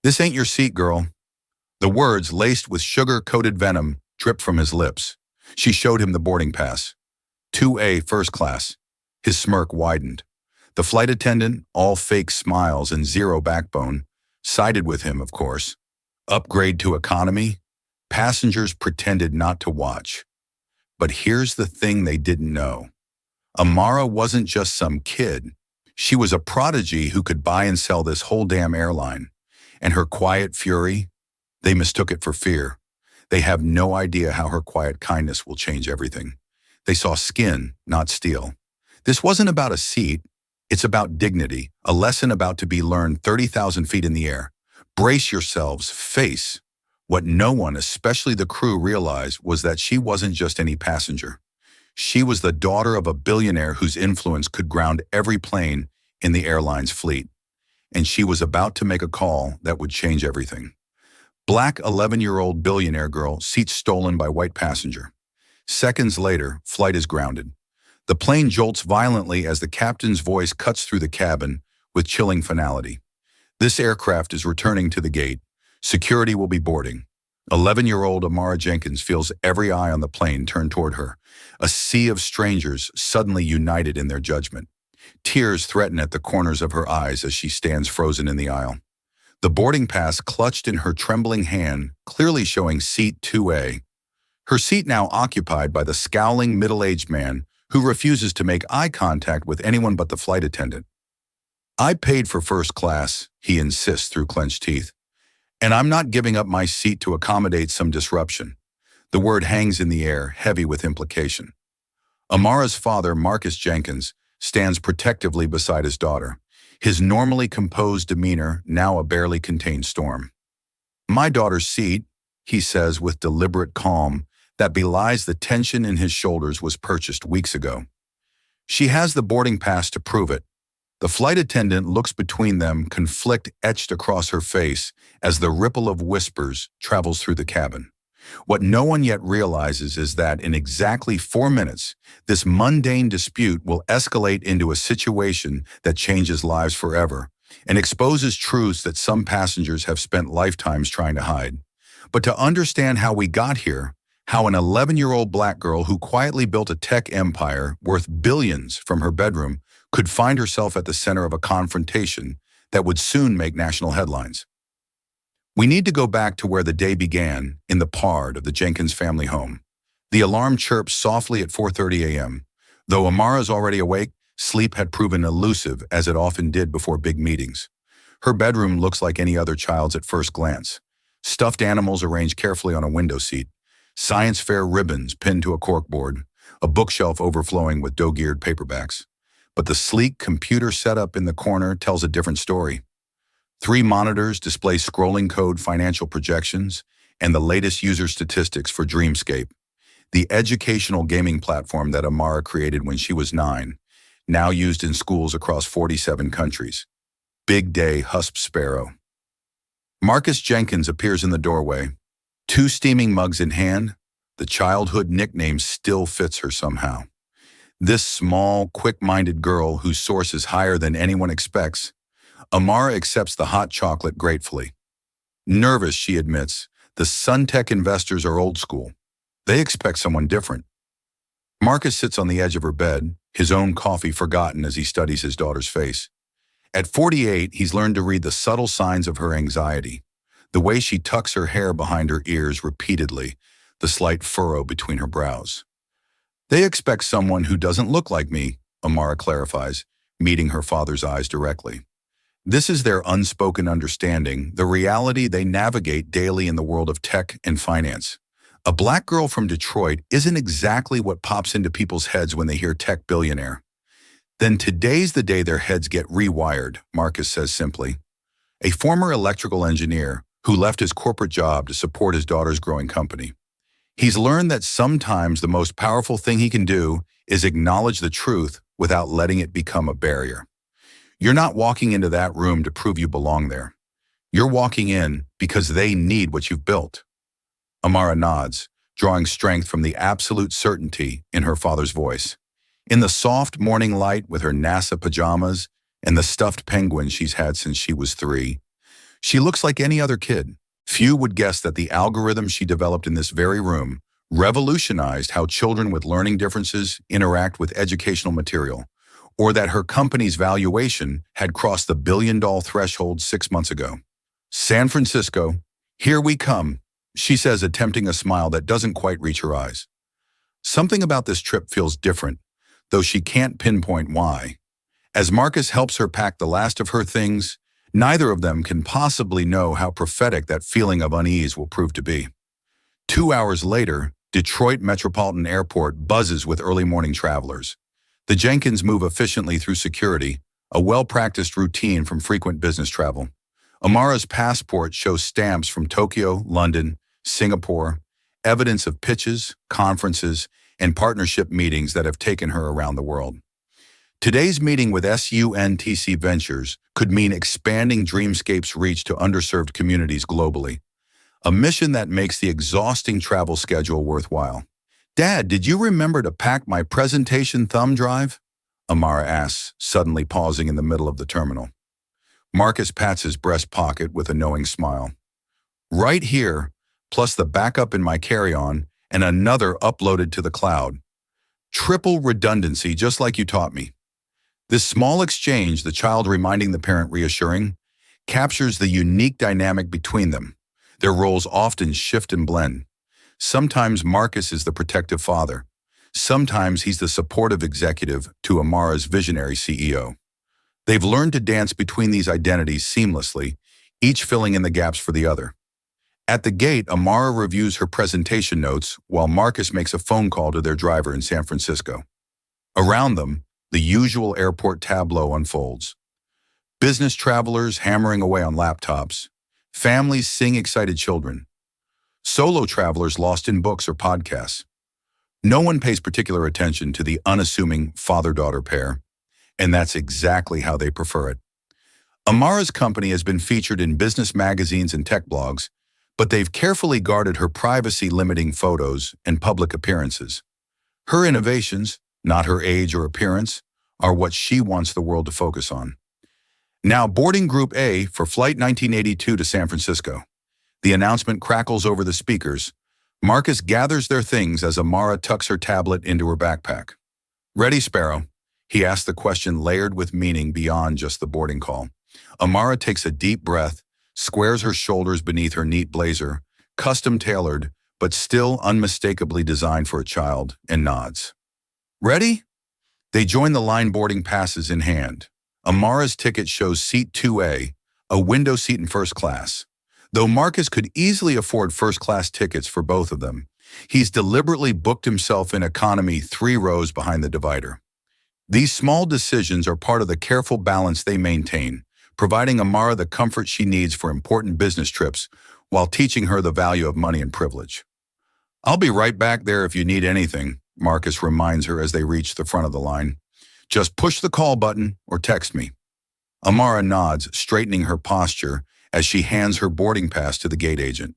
"This ain't your seat, girl." The words, laced with sugar-coated venom, dripped from his lips. She showed him the boarding pass. 2A first class. His smirk widened. The flight attendant, all fake smiles and zero backbone, sided with him, of course. Upgrade to economy? Passengers pretended not to watch. But here's the thing they didn't know. Amara wasn't just some kid. She was a prodigy who could buy and sell this whole damn airline. And her quiet fury? They mistook it for fear. They have no idea how her quiet kindness will change everything. They saw skin, not steel. This wasn't about a seat. It's about dignity, a lesson about to be learned 30,000 feet in the air. Brace yourselves, face. What no one, especially the crew, realized was that she wasn't just any passenger. She was the daughter of a billionaire whose influence could ground every plane in the airline's fleet. And she was about to make a call that would change everything. Black 11-year-old billionaire girl, seat stolen by white passenger. Seconds later, flight is grounded. The plane jolts violently as the captain's voice cuts through the cabin with chilling finality. This aircraft is returning to the gate. Security will be boarding. 11-year-old Amara Jenkins feels every eye on the plane turn toward her. A sea of strangers suddenly united in their judgment. Tears threaten at the corners of her eyes as she stands frozen in the aisle. The boarding pass clutched in her trembling hand, clearly showing seat 2A. Her seat now occupied by the scowling middle-aged man who refuses to make eye contact with anyone but the flight attendant. "I paid for first class," he insists through clenched teeth. "And I'm not giving up my seat to accommodate some disruption." The word hangs in the air, heavy with implication. Amara's father, Marcus Jenkins, stands protectively beside his daughter, his normally composed demeanor now a barely contained storm. "My daughter's seat," he says with deliberate calm that belies the tension in his shoulders, "was purchased weeks ago. She has the boarding pass to prove it." The flight attendant looks between them, conflict etched across her face as the ripple of whispers travels through the cabin. What no one yet realizes is that in exactly 4 minutes, this mundane dispute will escalate into a situation that changes lives forever and exposes truths that some passengers have spent lifetimes trying to hide. But to understand how we got here, how an 11-year-old black girl who quietly built a tech empire worth billions from her bedroom could find herself at the center of a confrontation that would soon make national headlines. We need to go back to where the day began, in the PARD of the Jenkins family home. The alarm chirps softly at 4:30 a.m. Though Amara's already awake, sleep had proven elusive, as it often did before big meetings. Her bedroom looks like any other child's at first glance. Stuffed animals arranged carefully on a window seat, science fair ribbons pinned to a corkboard, a bookshelf overflowing with dog-eared paperbacks. But the sleek computer setup in the corner tells a different story. 3 monitors display scrolling code financial projections and the latest user statistics for Dreamscape, the educational gaming platform that Amara created when she was 9, now used in schools across 47 countries. Big day, husped Sparrow. Marcus Jenkins appears in the doorway. 2 steaming mugs in hand, the childhood nickname still fits her somehow. This small, quick-minded girl whose source is higher than anyone expects, Amara accepts the hot chocolate gratefully. Nervous, she admits, the Suntech investors are old school. They expect someone different. Marcus sits on the edge of her bed, his own coffee forgotten as he studies his daughter's face. At 48, he's learned to read the subtle signs of her anxiety, the way she tucks her hair behind her ears repeatedly, the slight furrow between her brows. "They expect someone who doesn't look like me," Amara clarifies, meeting her father's eyes directly. This is their unspoken understanding, the reality they navigate daily in the world of tech and finance. A black girl from Detroit isn't exactly what pops into people's heads when they hear tech billionaire. "Then today's the day their heads get rewired," Marcus says simply. A former electrical engineer who left his corporate job to support his daughter's growing company. He's learned that sometimes the most powerful thing he can do is acknowledge the truth without letting it become a barrier. You're not walking into that room to prove you belong there. You're walking in because they need what you've built. Amara nods, drawing strength from the absolute certainty in her father's voice. In the soft morning light with her NASA pajamas and the stuffed penguin she's had since she was 3, She looks like any other kid. Few would guess that the algorithm she developed in this very room revolutionized how children with learning differences interact with educational material, or that her company's valuation had crossed the billion-dollar threshold 6 months ago. San Francisco, here we come, she says, attempting a smile that doesn't quite reach her eyes. Something about this trip feels different, though she can't pinpoint why. As Marcus helps her pack the last of her things, neither of them can possibly know how prophetic that feeling of unease will prove to be. 2 hours later, Detroit Metropolitan Airport buzzes with early morning travelers. The Jenkins move efficiently through security, a well-practiced routine from frequent business travel. Amara's passport shows stamps from Tokyo, London, Singapore, evidence of pitches, conferences, and partnership meetings that have taken her around the world. Today's meeting with SUNTC Ventures could mean expanding Dreamscape's reach to underserved communities globally, a mission that makes the exhausting travel schedule worthwhile. "Dad, did you remember to pack my presentation thumb drive?" Amara asks, suddenly pausing in the middle of the terminal. Marcus pats his breast pocket with a knowing smile. "Right here, plus the backup in my carry-on and another uploaded to the cloud. Triple redundancy, just like you taught me." This small exchange, the child reminding the parent reassuring, captures the unique dynamic between them. Their roles often shift and blend. Sometimes Marcus is the protective father. Sometimes he's the supportive executive to Amara's visionary CEO. They've learned to dance between these identities seamlessly, each filling in the gaps for the other. At the gate, Amara reviews her presentation notes while Marcus makes a phone call to their driver in San Francisco. Around them, the usual airport tableau unfolds. Business travelers hammering away on laptops. Families seeing excited children. Solo travelers lost in books or podcasts. No one pays particular attention to the unassuming father-daughter pair, and that's exactly how they prefer it. Amara's company has been featured in business magazines and tech blogs, but they've carefully guarded her privacy-limiting photos and public appearances. Her innovations, not her age or appearance, are what she wants the world to focus on. Now boarding Group A for Flight 1982 to San Francisco. The announcement crackles over the speakers. Marcus gathers their things as Amara tucks her tablet into her backpack. "Ready, Sparrow?" He asks, the question layered with meaning beyond just the boarding call. Amara takes a deep breath, squares her shoulders beneath her neat blazer, custom-tailored, but still unmistakably designed for a child, and nods. "Ready?" They join the line, boarding passes in hand. Amara's ticket shows seat 2A, a window seat in first class. Though Marcus could easily afford first-class tickets for both of them, he's deliberately booked himself in economy 3 rows behind the divider. These small decisions are part of the careful balance they maintain, providing Amara the comfort she needs for important business trips while teaching her the value of money and privilege. "I'll be right back there if you need anything," Marcus reminds her as they reach the front of the line. "Just push the call button or text me." Amara nods, straightening her posture as she hands her boarding pass to the gate agent.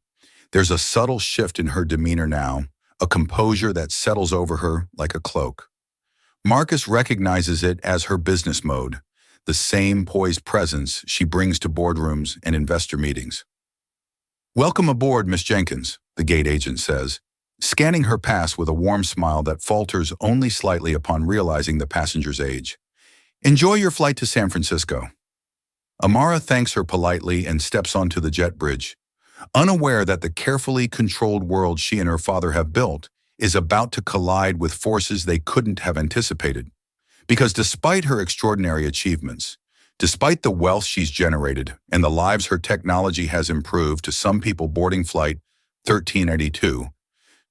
There's a subtle shift in her demeanor now, a composure that settles over her like a cloak. Marcus recognizes it as her business mode, the same poised presence she brings to boardrooms and investor meetings. "Welcome aboard, Miss Jenkins," the gate agent says, scanning her pass with a warm smile that falters only slightly upon realizing the passenger's age. "Enjoy your flight to San Francisco." Amara thanks her politely and steps onto the jet bridge, unaware that the carefully controlled world she and her father have built is about to collide with forces they couldn't have anticipated. Because despite her extraordinary achievements, despite the wealth she's generated and the lives her technology has improved to some people boarding Flight 1382,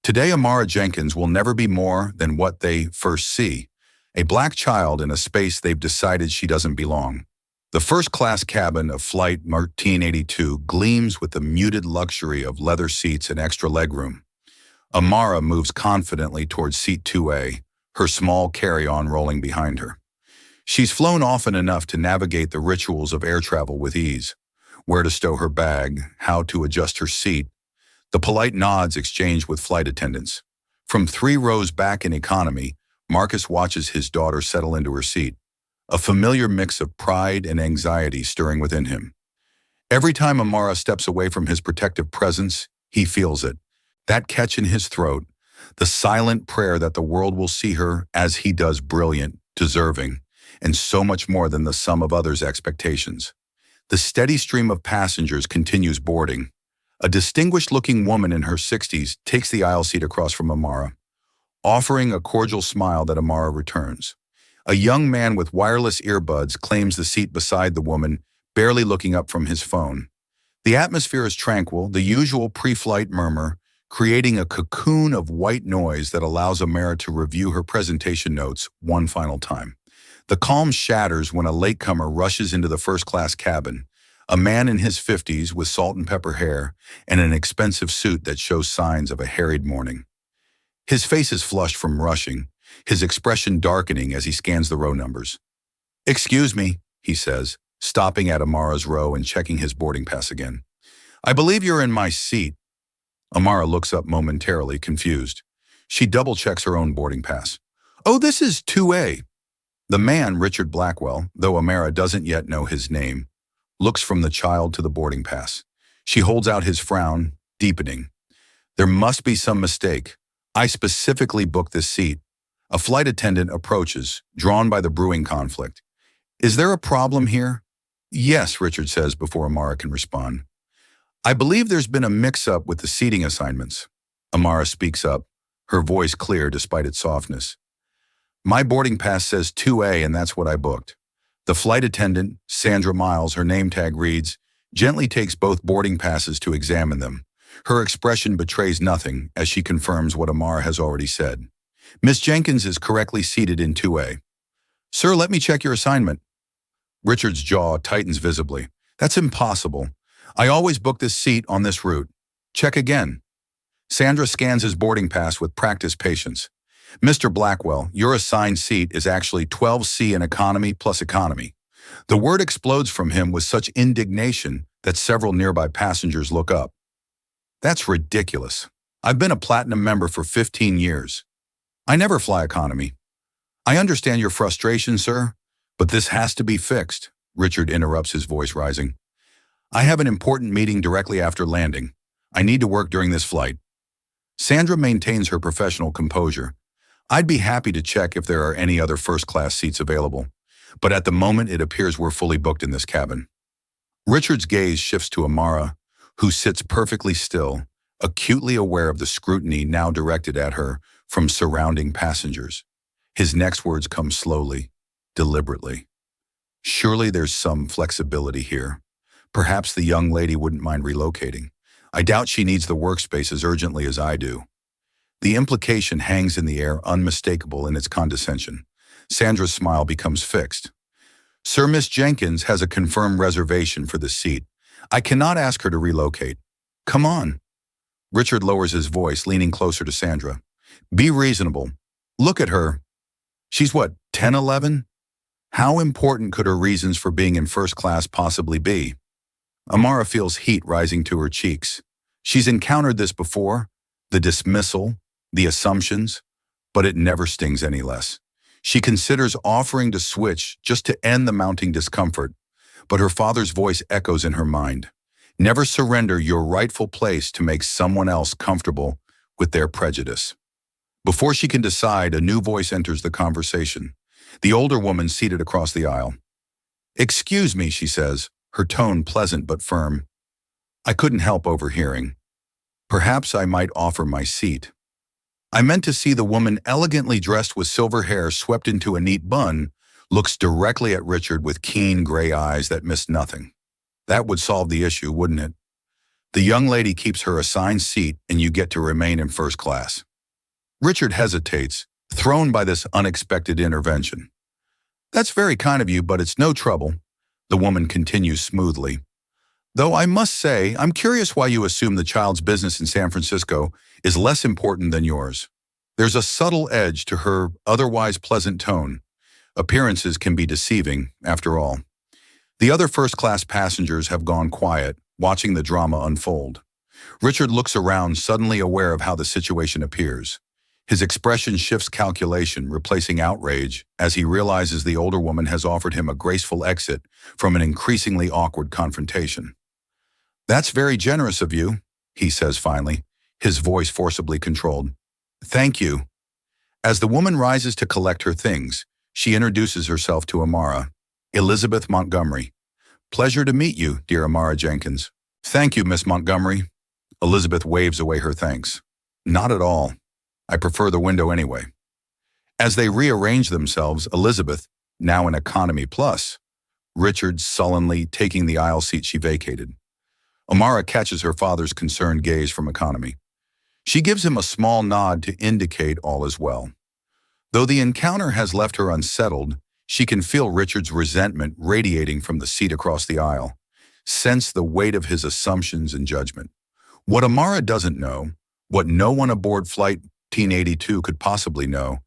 today Amara Jenkins will never be more than what they first see, a black child in a space they've decided she doesn't belong. The first-class cabin of Flight 1382 gleams with the muted luxury of leather seats and extra legroom. Amara moves confidently towards seat 2A, her small carry-on rolling behind her. She's flown often enough to navigate the rituals of air travel with ease, where to stow her bag, how to adjust her seat, the polite nods exchanged with flight attendants. From 3 rows back in economy, Marcus watches his daughter settle into her seat, a familiar mix of pride and anxiety stirring within him. Every time Amara steps away from his protective presence, he feels it. That catch in his throat, the silent prayer that the world will see her as he does, brilliant, deserving, and so much more than the sum of others' expectations. The steady stream of passengers continues boarding. A distinguished-looking woman in her 60s takes the aisle seat across from Amara, offering a cordial smile that Amara returns. A young man with wireless earbuds claims the seat beside the woman, barely looking up from his phone. The atmosphere is tranquil, the usual pre-flight murmur, creating a cocoon of white noise that allows Amara to review her presentation notes one final time. The calm shatters when a latecomer rushes into the first-class cabin, a man in his 50s with salt and pepper hair and an expensive suit that shows signs of a harried morning. His face is flushed from rushing, his expression darkening as he scans the row numbers. "Excuse me," he says, stopping at Amara's row and checking his boarding pass again. "I believe you're in my seat." Amara looks up momentarily, confused. She double-checks her own boarding pass. "Oh, this is 2A. The man, Richard Blackwell, though Amara doesn't yet know his name, looks from the child to the boarding pass. She holds out his frown, deepening. "There must be some mistake. I specifically booked this seat." A flight attendant approaches, drawn by the brewing conflict. "Is there a problem here?" "Yes," Richard says before Amara can respond. "I believe there's been a mix-up with the seating assignments." Amara speaks up, her voice clear despite its softness. "My boarding pass says 2A, and that's what I booked." The flight attendant, Sandra Miles, her name tag reads, gently takes both boarding passes to examine them. Her expression betrays nothing as she confirms what Amara has already said. "Miss Jenkins is correctly seated in 2A. "Sir, let me check your assignment." Richard's jaw tightens visibly. "That's impossible. I always book this seat on this route." "Check again." Sandra scans his boarding pass with practiced patience. "Mr. Blackwell, your assigned seat is actually 12C in economy plus economy." The word explodes from him with such indignation that several nearby passengers look up. "That's ridiculous. I've been a platinum member for 15 years. I never fly economy." "I understand your frustration, sir, but this has to be fixed," Richard interrupts, his voice rising. "I have an important meeting directly after landing. I need to work during this flight." Sandra maintains her professional composure. "I'd be happy to check if there are any other first-class seats available, but at the moment it appears we're fully booked in this cabin." Richard's gaze shifts to Amara, who sits perfectly still, acutely aware of the scrutiny now directed at her from surrounding passengers. His next words come slowly, deliberately. "Surely there's some flexibility here. Perhaps the young lady wouldn't mind relocating. I doubt she needs the workspace as urgently as I do." The implication hangs in the air, unmistakable in its condescension. Sandra's smile becomes fixed. "Sir, Miss Jenkins has a confirmed reservation for the seat. I cannot ask her to relocate. Come on." Richard lowers his voice, leaning closer to Sandra. "Be reasonable. Look at her. She's what, 10, 11? How important could her reasons for being in first class possibly be?" Amara feels heat rising to her cheeks. She's encountered this before, the dismissal, the assumptions, but it never stings any less. She considers offering to switch just to end the mounting discomfort, but her father's voice echoes in her mind. Never surrender your rightful place to make someone else comfortable with their prejudice. Before she can decide, a new voice enters the conversation. The older woman seated across the aisle. "Excuse me," she says, her tone pleasant but firm. "I couldn't help overhearing. Perhaps I might offer my seat." I meant to see the woman, elegantly dressed with silver hair swept into a neat bun, looks directly at Richard with keen gray eyes that miss nothing. That would solve the issue, wouldn't it? The young lady keeps her assigned seat and you get to remain in first class. Richard hesitates, thrown by this unexpected intervention. "That's very kind of you, but it's no trouble," the woman continues smoothly. "Though I must say, I'm curious why you assume the child's business in San Francisco is less important than yours." There's a subtle edge to her otherwise pleasant tone. Appearances can be deceiving, after all. The other first-class passengers have gone quiet, watching the drama unfold. Richard looks around, suddenly aware of how the situation appears. His expression shifts calculation, replacing outrage, as he realizes the older woman has offered him a graceful exit from an increasingly awkward confrontation. That's very generous of you, he says finally, his voice forcibly controlled. Thank you. As the woman rises to collect her things, she introduces herself to Amara. Elizabeth Montgomery. Pleasure to meet you, dear Amara Jenkins. Thank you, Miss Montgomery. Elizabeth waves away her thanks. Not at all. I prefer the window anyway. As they rearrange themselves, Elizabeth, now in Economy Plus, Richard sullenly taking the aisle seat she vacated. Amara catches her father's concerned gaze from Economy. She gives him a small nod to indicate all is well. Though the encounter has left her unsettled, she can feel Richard's resentment radiating from the seat across the aisle, sense the weight of his assumptions and judgment. What Amara doesn't know, what no one aboard Flight 1882 could possibly know,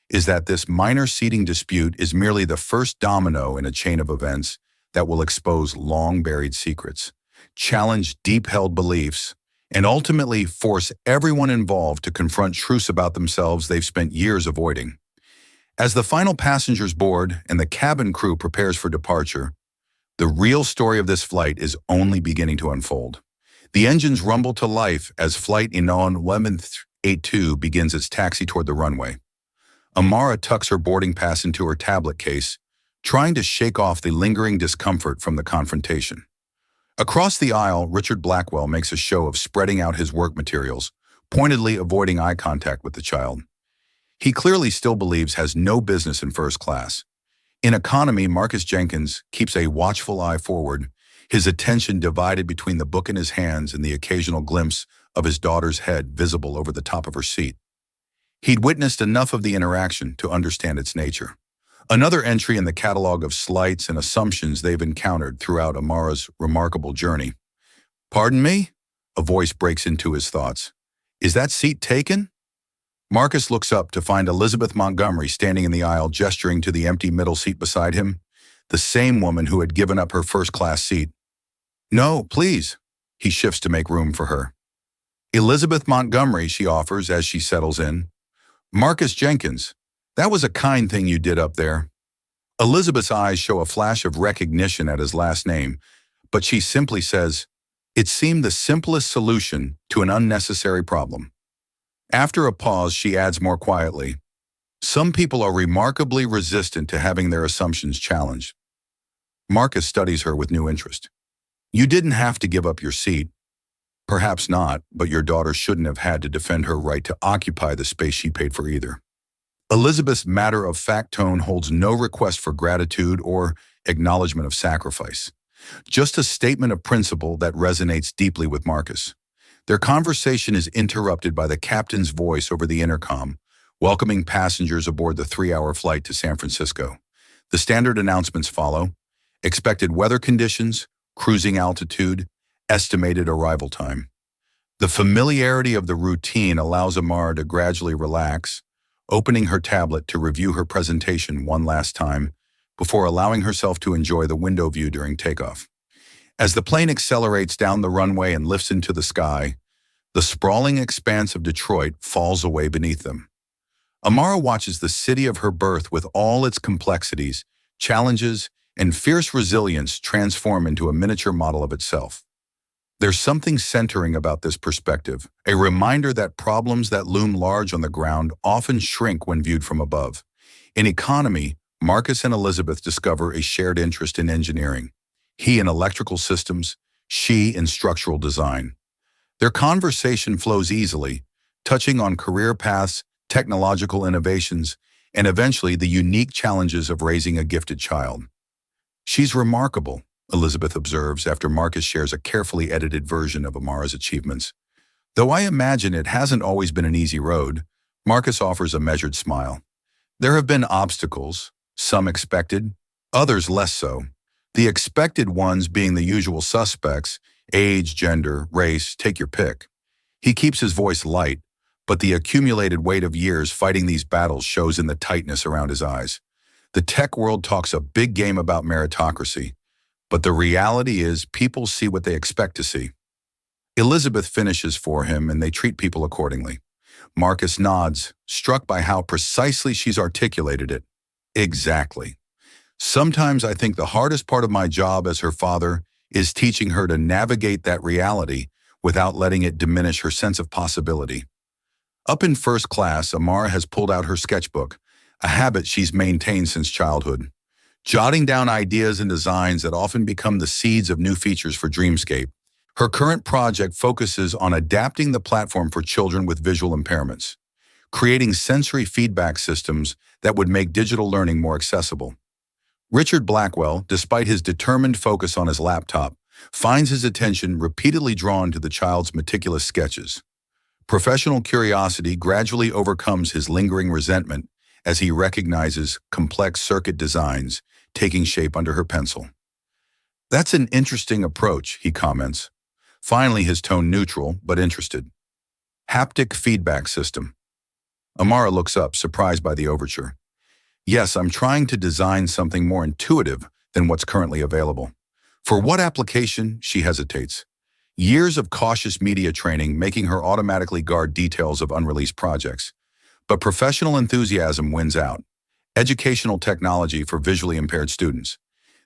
is that this minor seating dispute is merely the first domino in a chain of events that will expose long-buried secrets, challenge deep-held beliefs, and ultimately force everyone involved to confront truths about themselves they've spent years avoiding. As the final passengers board and the cabin crew prepares for departure, the real story of this flight is only beginning to unfold. The engines rumble to life as Flight 1882 begins its taxi toward the runway. Amara tucks her boarding pass into her tablet case, trying to shake off the lingering discomfort from the confrontation. Across the aisle, Richard Blackwell makes a show of spreading out his work materials, pointedly avoiding eye contact with the child. He clearly still believes has no business in first class. In economy, Marcus Jenkins keeps a watchful eye forward, his attention divided between the book in his hands and the occasional glimpse of his daughter's head visible over the top of her seat. He'd witnessed enough of the interaction to understand its nature. Another entry in the catalog of slights and assumptions they've encountered throughout Amara's remarkable journey. Pardon me? A voice breaks into his thoughts. Is that seat taken? Marcus looks up to find Elizabeth Montgomery standing in the aisle gesturing to the empty middle seat beside him, the same woman who had given up her first-class seat. No, please. He shifts to make room for her. Elizabeth Montgomery, she offers as she settles in. Marcus Jenkins, that was a kind thing you did up there. Elizabeth's eyes show a flash of recognition at his last name, but she simply says, it seemed the simplest solution to an unnecessary problem. After a pause, she adds more quietly, some people are remarkably resistant to having their assumptions challenged. Marcus studies her with new interest. You didn't have to give up your seat. Perhaps not, but your daughter shouldn't have had to defend her right to occupy the space she paid for either. Elizabeth's matter-of-fact tone holds no request for gratitude or acknowledgement of sacrifice, just a statement of principle that resonates deeply with Marcus. Their conversation is interrupted by the captain's voice over the intercom, welcoming passengers aboard the 3-hour flight to San Francisco. The standard announcements follow: expected weather conditions, cruising altitude, estimated arrival time. The familiarity of the routine allows Amara to gradually relax, opening her tablet to review her presentation one last time before allowing herself to enjoy the window view during takeoff. As the plane accelerates down the runway and lifts into the sky, the sprawling expanse of Detroit falls away beneath them. Amara watches the city of her birth with all its complexities, challenges, and fierce resilience transform into a miniature model of itself. There's something centering about this perspective, a reminder that problems that loom large on the ground often shrink when viewed from above. In economy, Marcus and Elizabeth discover a shared interest in engineering. He in electrical systems, she in structural design. Their conversation flows easily, touching on career paths, technological innovations, and eventually the unique challenges of raising a gifted child. She's remarkable, Elizabeth observes after Marcus shares a carefully edited version of Amara's achievements. Though I imagine it hasn't always been an easy road, Marcus offers a measured smile. There have been obstacles, some expected, others less so. The expected ones being the usual suspects: age, gender, race, take your pick. He keeps his voice light, but the accumulated weight of years fighting these battles shows in the tightness around his eyes. The tech world talks a big game about meritocracy, but the reality is people see what they expect to see. Elizabeth finishes for him and they treat people accordingly. Marcus nods, struck by how precisely she's articulated it. Exactly. Sometimes I think the hardest part of my job as her father is teaching her to navigate that reality without letting it diminish her sense of possibility. Up in first class, Amara has pulled out her sketchbook, a habit she's maintained since childhood, jotting down ideas and designs that often become the seeds of new features for Dreamscape. Her current project focuses on adapting the platform for children with visual impairments, creating sensory feedback systems that would make digital learning more accessible. Richard Blackwell, despite his determined focus on his laptop, finds his attention repeatedly drawn to the child's meticulous sketches. Professional curiosity gradually overcomes his lingering resentment as he recognizes complex circuit designs taking shape under her pencil. "That's an interesting approach," he comments, finally his tone neutral but interested. "Haptic feedback system." Amara looks up, surprised by the overture. "Yes, I'm trying to design something more intuitive than what's currently available." For what application, she hesitates. Years of cautious media training making her automatically guard details of unreleased projects. But professional enthusiasm wins out. Educational technology for visually impaired students.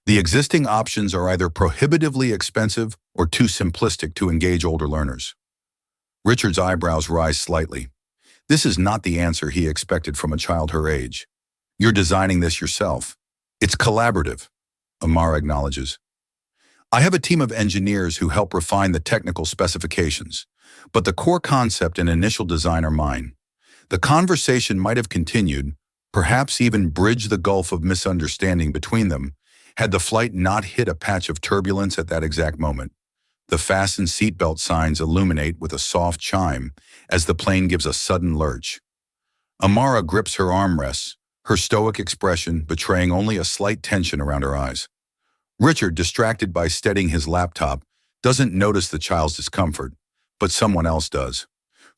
The existing options are either prohibitively expensive or too simplistic to engage older learners. Richard's eyebrows rise slightly. This is not the answer he expected from a child her age. "You're designing this yourself." "It's collaborative," Amara acknowledges. "I have a team of engineers who help refine the technical specifications, but the core concept and initial design are mine." The conversation might have continued, perhaps even bridged the gulf of misunderstanding between them, had the flight not hit a patch of turbulence at that exact moment. The fasten seatbelt signs illuminate with a soft chime as the plane gives a sudden lurch. Amara grips her armrests, her stoic expression betraying only a slight tension around her eyes. Richard, distracted by steadying his laptop, doesn't notice the child's discomfort, but someone else does.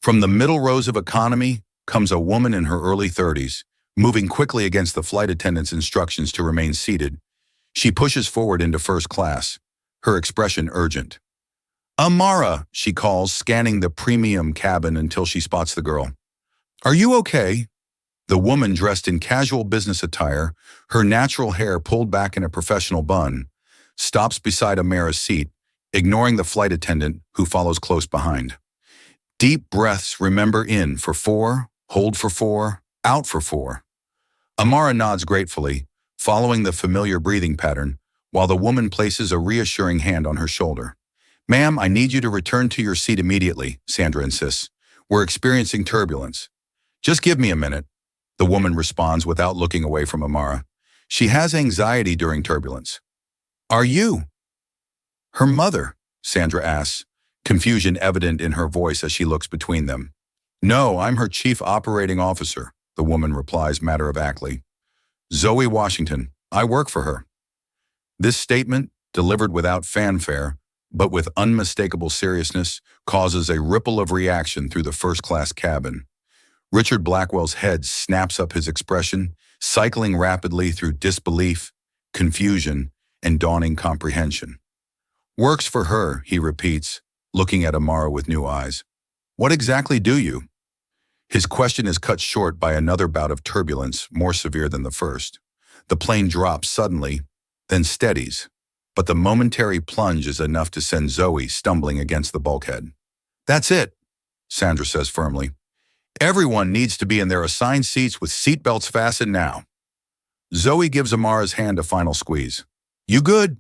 From the middle rows of economy comes a woman in her early 30s, moving quickly against the flight attendant's instructions to remain seated. She pushes forward into first class, her expression urgent. "Amara," she calls, scanning the premium cabin until she spots the girl. "Are you okay?" The woman, dressed in casual business attire, her natural hair pulled back in a professional bun, stops beside Amara's seat, ignoring the flight attendant who follows close behind. Deep breaths, remember: in for 4, hold for 4, out for 4. Amara nods gratefully, following the familiar breathing pattern, while the woman places a reassuring hand on her shoulder. "Ma'am, I need you to return to your seat immediately," Sandra insists. "We're experiencing turbulence." "Just give me a minute," the woman responds without looking away from Amara. She has anxiety during turbulence. "Are you her mother?" Sandra asks, confusion evident in her voice as she looks between them. "No, I'm her chief operating officer," the woman replies matter-of-factly. "Zoe Washington. I work for her." This statement, delivered without fanfare, but with unmistakable seriousness, causes a ripple of reaction through the first-class cabin. Richard Blackwell's head snaps up his expression, cycling rapidly through disbelief, confusion, and dawning comprehension. "Works for her," he repeats, looking at Amara with new eyes. "What exactly do you?" His question is cut short by another bout of turbulence more severe than the first. The plane drops suddenly, then steadies, but the momentary plunge is enough to send Zoe stumbling against the bulkhead. "That's it," Sandra says firmly. "Everyone needs to be in their assigned seats with seatbelts fastened now." Zoe gives Amara's hand a final squeeze. "You good?"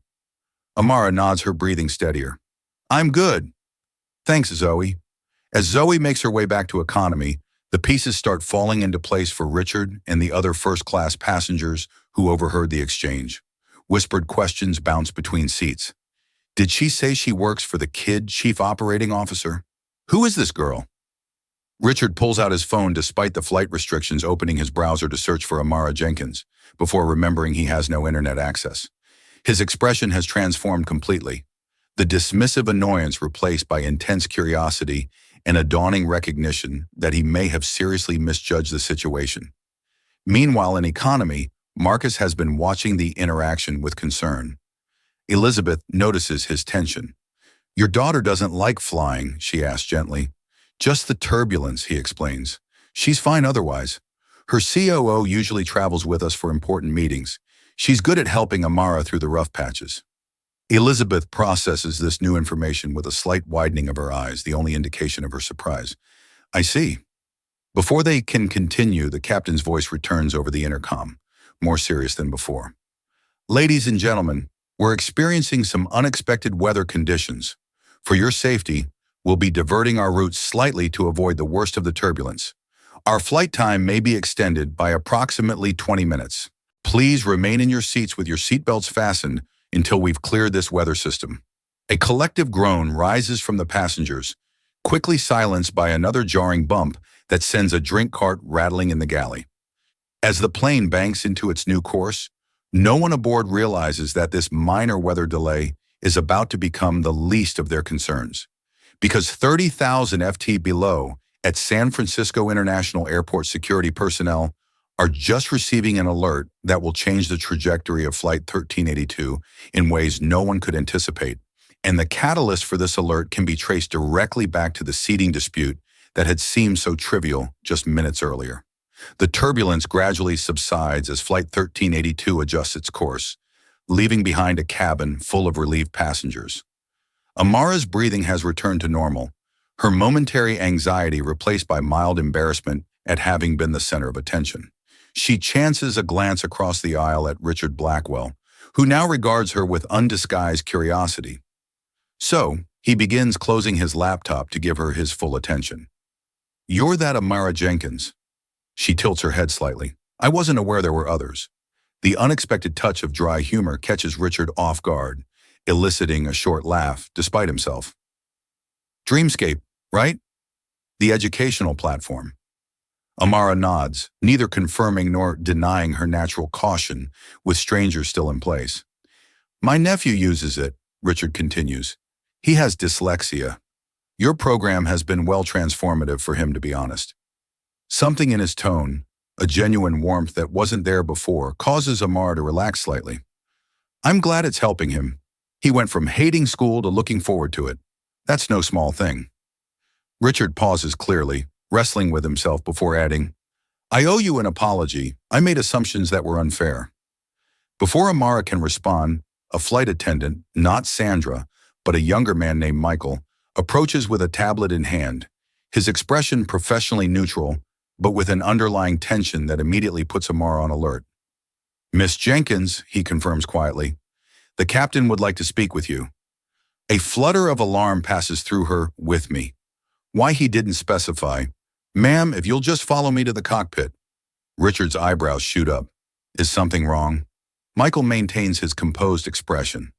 Amara nods, her breathing steadier. "I'm good." "Thanks, Zoe." As Zoe makes her way back to economy, the pieces start falling into place for Richard and the other first-class passengers who overheard the exchange. Whispered questions bounce between seats. Did she say she works for the kid chief operating officer? Who is this girl? Richard pulls out his phone despite the flight restrictions, opening his browser to search for Amara Jenkins, before remembering he has no internet access. His expression has transformed completely. The dismissive annoyance replaced by intense curiosity and a dawning recognition that he may have seriously misjudged the situation. Meanwhile, in economy, Marcus has been watching the interaction with concern. Elizabeth notices his tension. "Your daughter doesn't like flying," she asks gently. "Just the turbulence," he explains. "She's fine otherwise. Her COO usually travels with us for important meetings. She's good at helping Amara through the rough patches." Elizabeth processes this new information with a slight widening of her eyes, the only indication of her surprise. I see. Before they can continue, the captain's voice returns over the intercom, more serious than before. Ladies and gentlemen, we're experiencing some unexpected weather conditions. For your safety, we'll be diverting our route slightly to avoid the worst of the turbulence. Our flight time may be extended by approximately 20 minutes. Please remain in your seats with your seatbelts fastened until we've cleared this weather system. A collective groan rises from the passengers, quickly silenced by another jarring bump that sends a drink cart rattling in the galley. As the plane banks into its new course, no one aboard realizes that this minor weather delay is about to become the least of their concerns. Because 30,000 FT below at San Francisco International Airport security personnel are just receiving an alert that will change the trajectory of Flight 1382 in ways no one could anticipate. And the catalyst for this alert can be traced directly back to the seating dispute that had seemed so trivial just minutes earlier. The turbulence gradually subsides as Flight 1382 adjusts its course, leaving behind a cabin full of relieved passengers. Amara's breathing has returned to normal, her momentary anxiety replaced by mild embarrassment at having been the center of attention. She chances a glance across the aisle at Richard Blackwell, who now regards her with undisguised curiosity. So, he begins closing his laptop to give her his full attention. "You're that Amara Jenkins." She tilts her head slightly. "I wasn't aware there were others." The unexpected touch of dry humor catches Richard off guard, eliciting a short laugh despite himself. "Dreamscape, right? The educational platform." Amara nods, neither confirming nor denying her natural caution, with strangers still in place. "My nephew uses it," Richard continues. "He has dyslexia. Your program has been well transformative for him, to be honest." Something in his tone, a genuine warmth that wasn't there before, causes Amara to relax slightly. "I'm glad it's helping him. He went from hating school to looking forward to it. That's no small thing." Richard pauses clearly, wrestling with himself before adding, "I owe you an apology. I made assumptions that were unfair." Before Amara can respond, a flight attendant, not Sandra, but a younger man named Michael, approaches with a tablet in hand, his expression professionally neutral, but with an underlying tension that immediately puts Amara on alert. "Miss Jenkins," he confirms quietly, "the captain would like to speak with you." A flutter of alarm passes through her with me. Why he didn't specify, "Ma'am, if you'll just follow me to the cockpit." Richard's eyebrows shoot up. Is something wrong? Michael maintains his composed expression.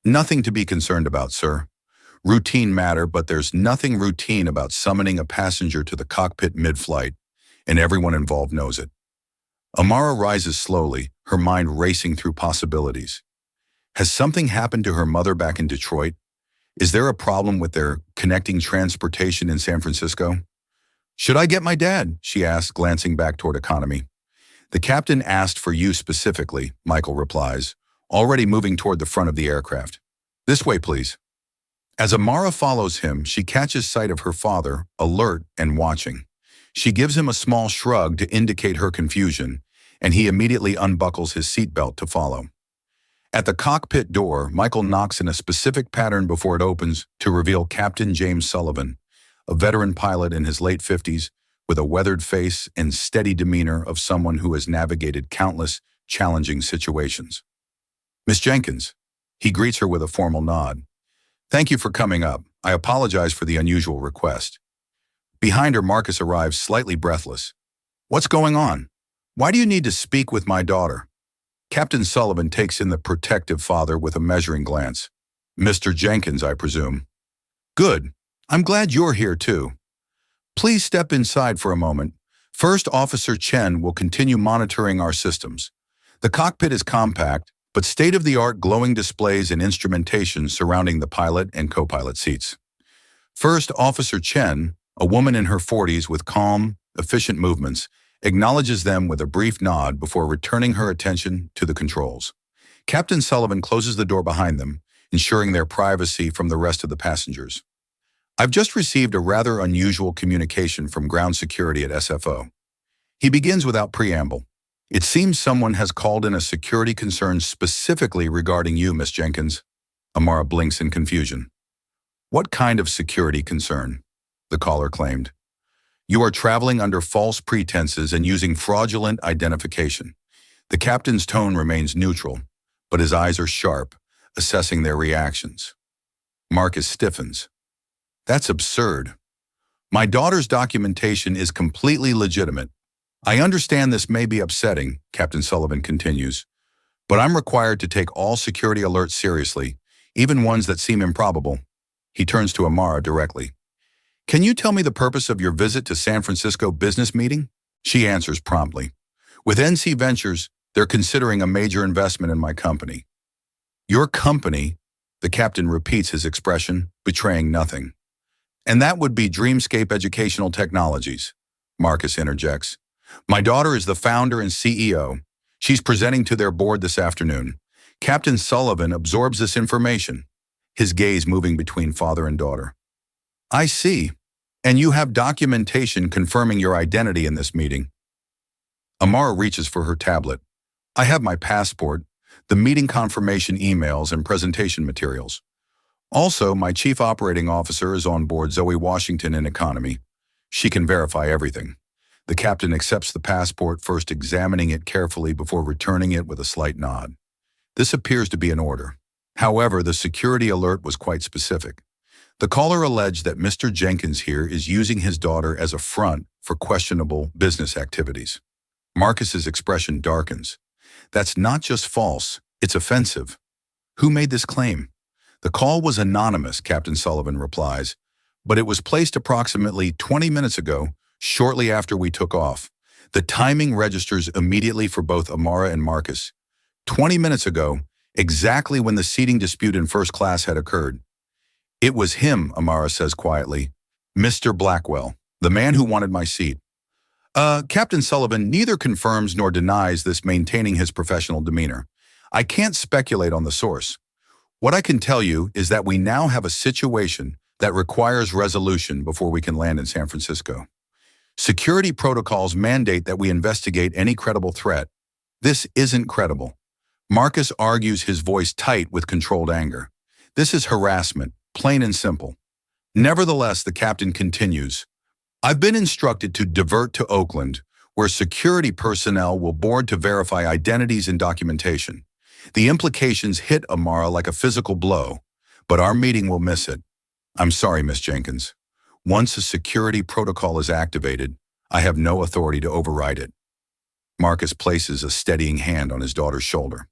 "Nothing to be concerned about, sir. Routine matter, but there's nothing routine about summoning a passenger to the cockpit mid-flight, and everyone involved knows it." Amara rises slowly, her mind racing through possibilities. Has something happened to her mother back in Detroit? Is there a problem with their connecting transportation in San Francisco? "Should I get my dad?" she asked, glancing back toward economy. "The captain asked for you specifically," Michael replies, already moving toward the front of the aircraft. "This way, please." As Amara follows him, she catches sight of her father, alert and watching. She gives him a small shrug to indicate her confusion, and he immediately unbuckles his seatbelt to follow. At the cockpit door, Michael knocks in a specific pattern before it opens to reveal Captain James Sullivan, a veteran pilot in his late 50s, with a weathered face and steady demeanor of someone who has navigated countless challenging situations. "Miss Jenkins." He greets her with a formal nod. "Thank you for coming up. I apologize for the unusual request." Behind her, Marcus arrives slightly breathless. "What's going on? Why do you need to speak with my daughter?" Captain Sullivan takes in the protective father with a measuring glance. "Mr. Jenkins, I presume." "Good. I'm glad you're here too. Please step inside for a moment. First Officer Chen will continue monitoring our systems. The cockpit is compact, but state-of-the-art glowing displays and instrumentation surrounding the pilot and co-pilot seats. First Officer Chen, a woman in her 40s with calm, efficient movements, acknowledges them with a brief nod before returning her attention to the controls. Captain Sullivan closes the door behind them, ensuring their privacy from the rest of the passengers. "I've just received a rather unusual communication from ground security at SFO." He begins without preamble. "It seems someone has called in a security concern specifically regarding you, Miss Jenkins." Amara blinks in confusion. What kind of security concern? The caller claimed. You are traveling under false pretenses and using fraudulent identification. The captain's tone remains neutral, but his eyes are sharp, assessing their reactions. Marcus stiffens. That's absurd. My daughter's documentation is completely legitimate. I understand this may be upsetting, Captain Sullivan continues, but I'm required to take all security alerts seriously, even ones that seem improbable. He turns to Amara directly. Can you tell me the purpose of your visit to San Francisco business meeting? She answers promptly. With NC Ventures, they're considering a major investment in my company. Your company, the captain repeats his expression, betraying nothing. And that would be Dreamscape Educational Technologies, Marcus interjects. My daughter is the founder and CEO. She's presenting to their board this afternoon. Captain Sullivan absorbs this information, his gaze moving between father and daughter. I see. And you have documentation confirming your identity in this meeting. Amara reaches for her tablet. I have my passport, the meeting confirmation emails, and presentation materials. Also, my chief operating officer is on board, Zoe Washington, in economy. She can verify everything. The captain accepts the passport, first examining it carefully before returning it with a slight nod. This appears to be an order. However, the security alert was quite specific. The caller alleged that Mr. Jenkins here is using his daughter as a front for questionable business activities. Marcus's expression darkens. That's not just false, it's offensive. Who made this claim? The call was anonymous, Captain Sullivan replies, but it was placed approximately 20 minutes ago, shortly after we took off. The timing registers immediately for both Amara and Marcus. 20 minutes ago, exactly when the seating dispute in first class had occurred. It was him, Amara says quietly. Mr. Blackwell, the man who wanted my seat. Captain Sullivan neither confirms nor denies this, maintaining his professional demeanor. I can't speculate on the source. What I can tell you is that we now have a situation that requires resolution before we can land in San Francisco. Security protocols mandate that we investigate any credible threat. This isn't credible. Marcus argues, his voice tight with controlled anger. This is harassment, plain and simple. Nevertheless, the captain continues. I've been instructed to divert to Oakland, where security personnel will board to verify identities and documentation. The implications hit Amara like a physical blow, but our meeting will miss it. I'm sorry, Miss Jenkins. Once a security protocol is activated, I have no authority to override it. Marcus places a steadying hand on his daughter's shoulder.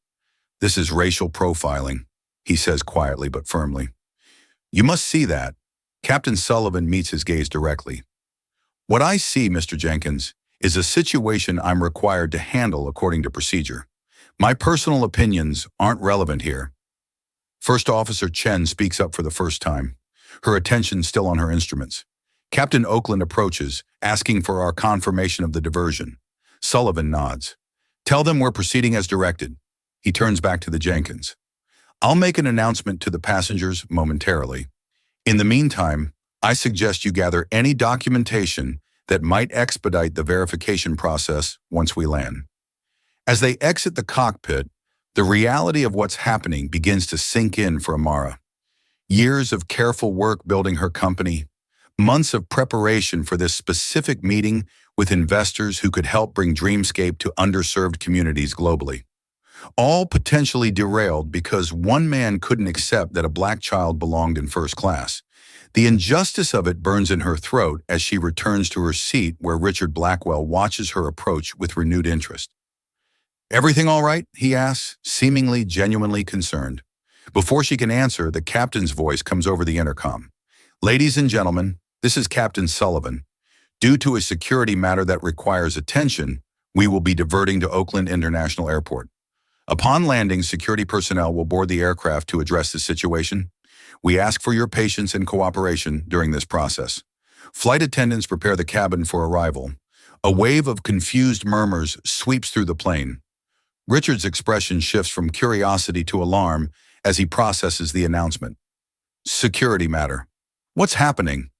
This is racial profiling, he says quietly but firmly. You must see that. Captain Sullivan meets his gaze directly. What I see, Mr. Jenkins, is a situation I'm required to handle according to procedure. My personal opinions aren't relevant here. First Officer Chen speaks up for the first time, her attention still on her instruments. Captain Oakland approaches, asking for our confirmation of the diversion. Sullivan nods. Tell them we're proceeding as directed. He turns back to the Jenkins. I'll make an announcement to the passengers momentarily. In the meantime, I suggest you gather any documentation that might expedite the verification process once we land. As they exit the cockpit, the reality of what's happening begins to sink in for Amara. Years of careful work building her company, months of preparation for this specific meeting with investors who could help bring Dreamscape to underserved communities globally. All potentially derailed because one man couldn't accept that a black child belonged in first class. The injustice of it burns in her throat as she returns to her seat, where Richard Blackwell watches her approach with renewed interest. Everything all right? He asks, seemingly genuinely concerned. Before she can answer, the captain's voice comes over the intercom. Ladies and gentlemen, this is Captain Sullivan. Due to a security matter that requires attention, we will be diverting to Oakland International Airport. Upon landing, security personnel will board the aircraft to address the situation. We ask for your patience and cooperation during this process. Flight attendants prepare the cabin for arrival. A wave of confused murmurs sweeps through the plane. Richard's expression shifts from curiosity to alarm as he processes the announcement. Security matter. What's happening?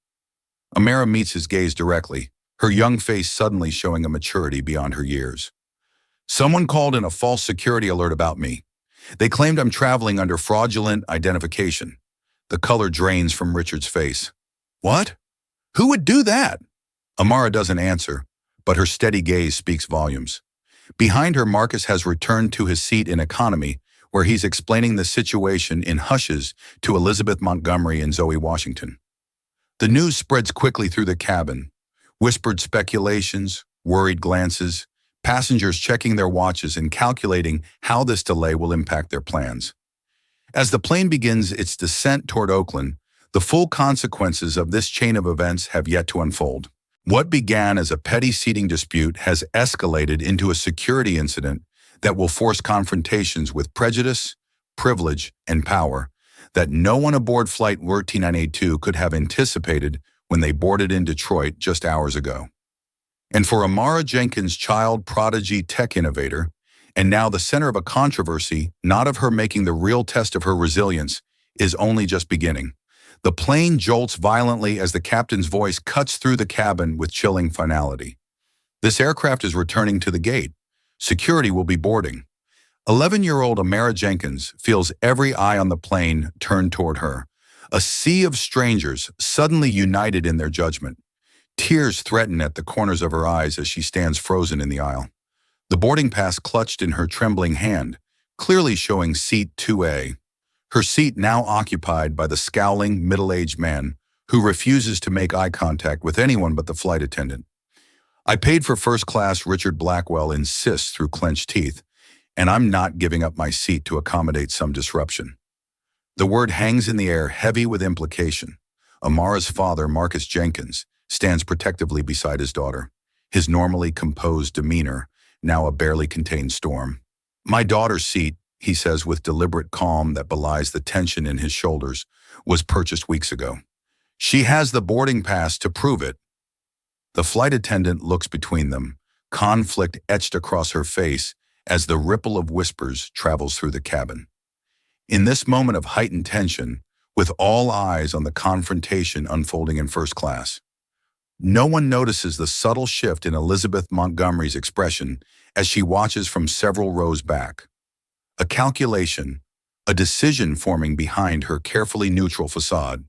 Amara meets his gaze directly, her young face suddenly showing a maturity beyond her years. Someone called in a false security alert about me. They claimed I'm traveling under fraudulent identification. The color drains from Richard's face. What? Who would do that? Amara doesn't answer, but her steady gaze speaks volumes. Behind her, Marcus has returned to his seat in economy, where he's explaining the situation in hushes to Elizabeth Montgomery and Zoe Washington. The news spreads quickly through the cabin. Whispered speculations, worried glances, passengers checking their watches and calculating how this delay will impact their plans. As the plane begins its descent toward Oakland, the full consequences of this chain of events have yet to unfold. What began as a petty seating dispute has escalated into a security incident that will force confrontations with prejudice, privilege, and power that no one aboard Flight 13982 could have anticipated when they boarded in Detroit just hours ago. And for Amara Jenkins, child prodigy tech innovator, and now the center of a controversy, not of her making the real test of her resilience, is only just beginning. The plane jolts violently as the captain's voice cuts through the cabin with chilling finality. This aircraft is returning to the gate. Security will be boarding. 11-year-old Amara Jenkins feels every eye on the plane turned toward her. A sea of strangers suddenly united in their judgment. Tears threaten at the corners of her eyes as she stands frozen in the aisle. The boarding pass clutched in her trembling hand, clearly showing seat 2A. Her seat now occupied by the scowling, middle-aged man who refuses to make eye contact with anyone but the flight attendant. I paid for first class, Richard Blackwell insists through clenched teeth, and I'm not giving up my seat to accommodate some disruption. The word hangs in the air, heavy with implication. Amara's father, Marcus Jenkins, stands protectively beside his daughter, his normally composed demeanor now a barely contained storm. My daughter's seat, he says with deliberate calm that belies the tension in his shoulders, was purchased weeks ago. She has the boarding pass to prove it. The flight attendant looks between them, conflict etched across her face as the ripple of whispers travels through the cabin. In this moment of heightened tension, with all eyes on the confrontation unfolding in first class, no one notices the subtle shift in Elizabeth Montgomery's expression as she watches from several rows back. A calculation, a decision forming behind her carefully neutral facade.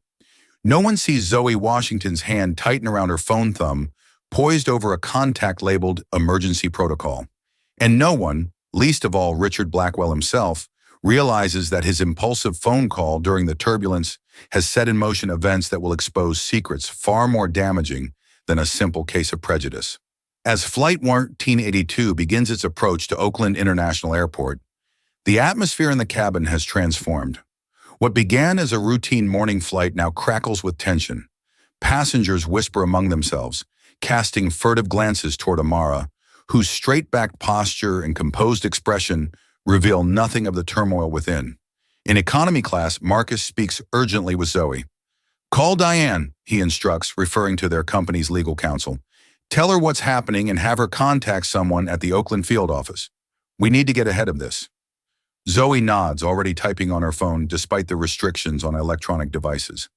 No one sees Zoe Washington's hand tighten around her phone thumb, poised over a contact labeled emergency protocol. And no one, least of all Richard Blackwell himself, realizes that his impulsive phone call during the turbulence has set in motion events that will expose secrets far more damaging than a simple case of prejudice. As Flight 13982 begins its approach to Oakland International Airport, the atmosphere in the cabin has transformed. What began as a routine morning flight now crackles with tension. Passengers whisper among themselves, casting furtive glances toward Amara, whose straight-backed posture and composed expression reveal nothing of the turmoil within. In economy class, Marcus speaks urgently with Zoe. "Call Diane," he instructs, referring to their company's legal counsel. "Tell her what's happening and have her contact someone at the Oakland field office. We need to get ahead of this." Zoe nods, already typing on her phone despite the restrictions on electronic devices.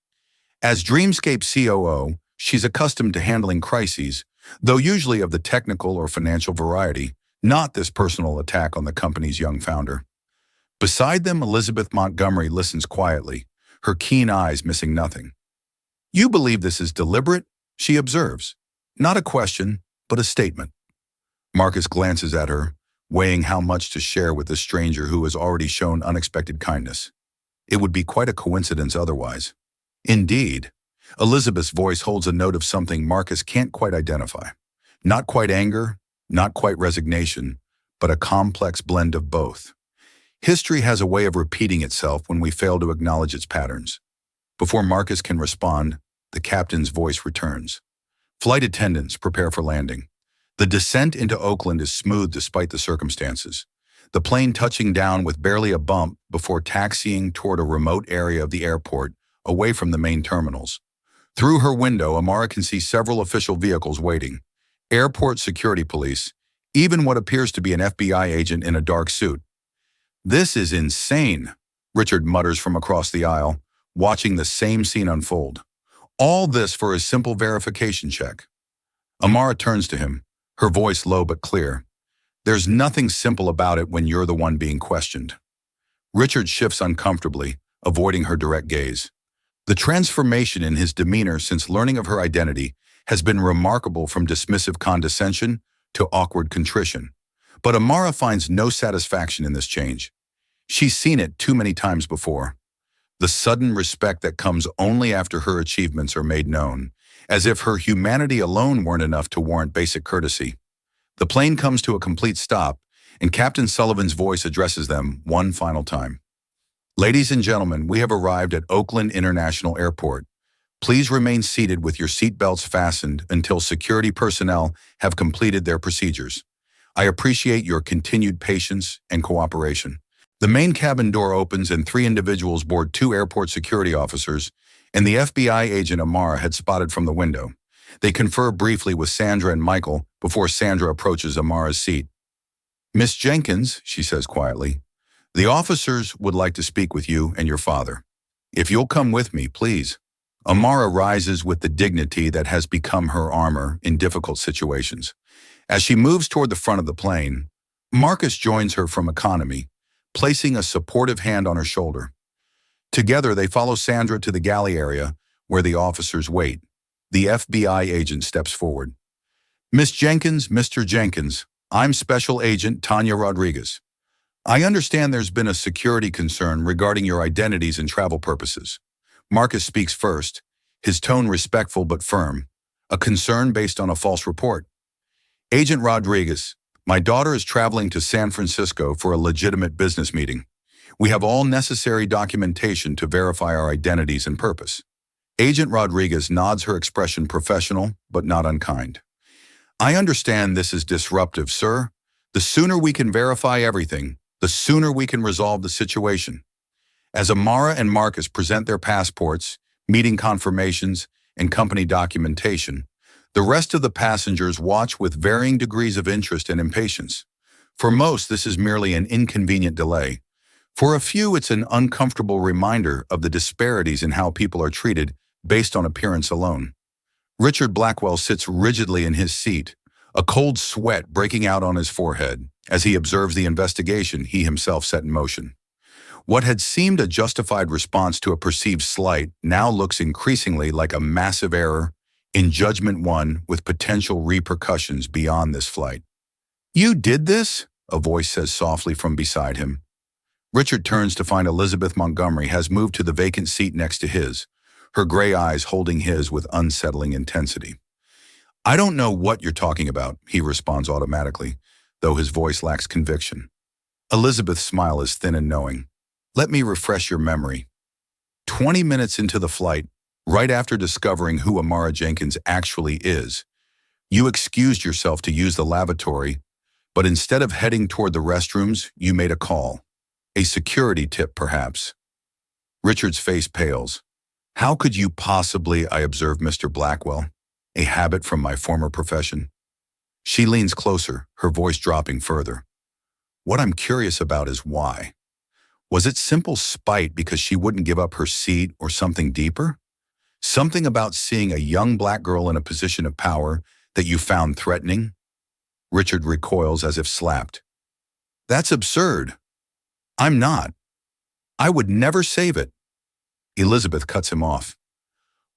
As Dreamscape COO, she's accustomed to handling crises, though usually of the technical or financial variety, not this personal attack on the company's young founder. Beside them, Elizabeth Montgomery listens quietly, her keen eyes missing nothing. "You believe this is deliberate?" she observes. Not a question, but a statement. Marcus glances at her, weighing how much to share with the stranger who has already shown unexpected kindness. It would be quite a coincidence otherwise. Indeed, Elizabeth's voice holds a note of something Marcus can't quite identify. Not quite anger, not quite resignation, but a complex blend of both. History has a way of repeating itself when we fail to acknowledge its patterns. Before Marcus can respond, the captain's voice returns. Flight attendants prepare for landing. The descent into Oakland is smooth despite the circumstances, the plane touching down with barely a bump before taxiing toward a remote area of the airport away from the main terminals. Through her window, Amara can see several official vehicles waiting. Airport security police, even what appears to be an FBI agent in a dark suit. "This is insane," Richard mutters from across the aisle, watching the same scene unfold. All this for a simple verification check. Amara turns to him, her voice low but clear. "There's nothing simple about it when you're the one being questioned." Richard shifts uncomfortably, avoiding her direct gaze. The transformation in his demeanor since learning of her identity has been remarkable, from dismissive condescension to awkward contrition. But Amara finds no satisfaction in this change. She's seen it too many times before. The sudden respect that comes only after her achievements are made known, as if her humanity alone weren't enough to warrant basic courtesy. The plane comes to a complete stop, and Captain Sullivan's voice addresses them one final time. Ladies and gentlemen, we have arrived at Oakland International Airport. Please remain seated with your seatbelts fastened until security personnel have completed their procedures. I appreciate your continued patience and cooperation. The main cabin door opens and three individuals board two airport security officers and the FBI agent Amara had spotted from the window. They confer briefly with Sandra and Michael before Sandra approaches Amara's seat. "Miss Jenkins," she says quietly, "the officers would like to speak with you and your father. If you'll come with me, please." Amara rises with the dignity that has become her armor in difficult situations. As she moves toward the front of the plane, Marcus joins her from economy, placing a supportive hand on her shoulder. Together, they follow Sandra to the galley area where the officers wait. The FBI agent steps forward. "Miss Jenkins, Mr. Jenkins, I'm Special Agent Tanya Rodriguez. I understand there's been a security concern regarding your identities and travel purposes." Marcus speaks first, his tone respectful but firm, a concern based on a false report. "Agent Rodriguez, my daughter is traveling to San Francisco for a legitimate business meeting. We have all necessary documentation to verify our identities and purpose." Agent Rodriguez nods, her expression professional but not unkind. "I understand this is disruptive, sir. The sooner we can verify everything, the sooner we can resolve the situation." As Amara and Marcus present their passports, meeting confirmations, and company documentation, the rest of the passengers watch with varying degrees of interest and impatience. For most, this is merely an inconvenient delay. For a few, it's an uncomfortable reminder of the disparities in how people are treated based on appearance alone. Richard Blackwell sits rigidly in his seat, a cold sweat breaking out on his forehead as he observes the investigation he himself set in motion. What had seemed a justified response to a perceived slight now looks increasingly like a massive error in judgment, one with potential repercussions beyond this flight. "You did this?" a voice says softly from beside him. Richard turns to find Elizabeth Montgomery has moved to the vacant seat next to his, her gray eyes holding his with unsettling intensity. "I don't know what you're talking about," he responds automatically, though his voice lacks conviction. Elizabeth's smile is thin and knowing. "Let me refresh your memory. 20 minutes into the flight, right after discovering who Amara Jenkins actually is, you excused yourself to use the lavatory, but instead of heading toward the restrooms, you made a call. A security tip, perhaps." Richard's face pales. "How could you possibly?" I observed, "Mr. Blackwell. A habit from my former profession." She leans closer, her voice dropping further. "What I'm curious about is why. Was it simple spite because she wouldn't give up her seat, or something deeper? Something about seeing a young black girl in a position of power that you found threatening?" Richard recoils as if slapped. "That's absurd. I'm not. I would never save it." Elizabeth cuts him off.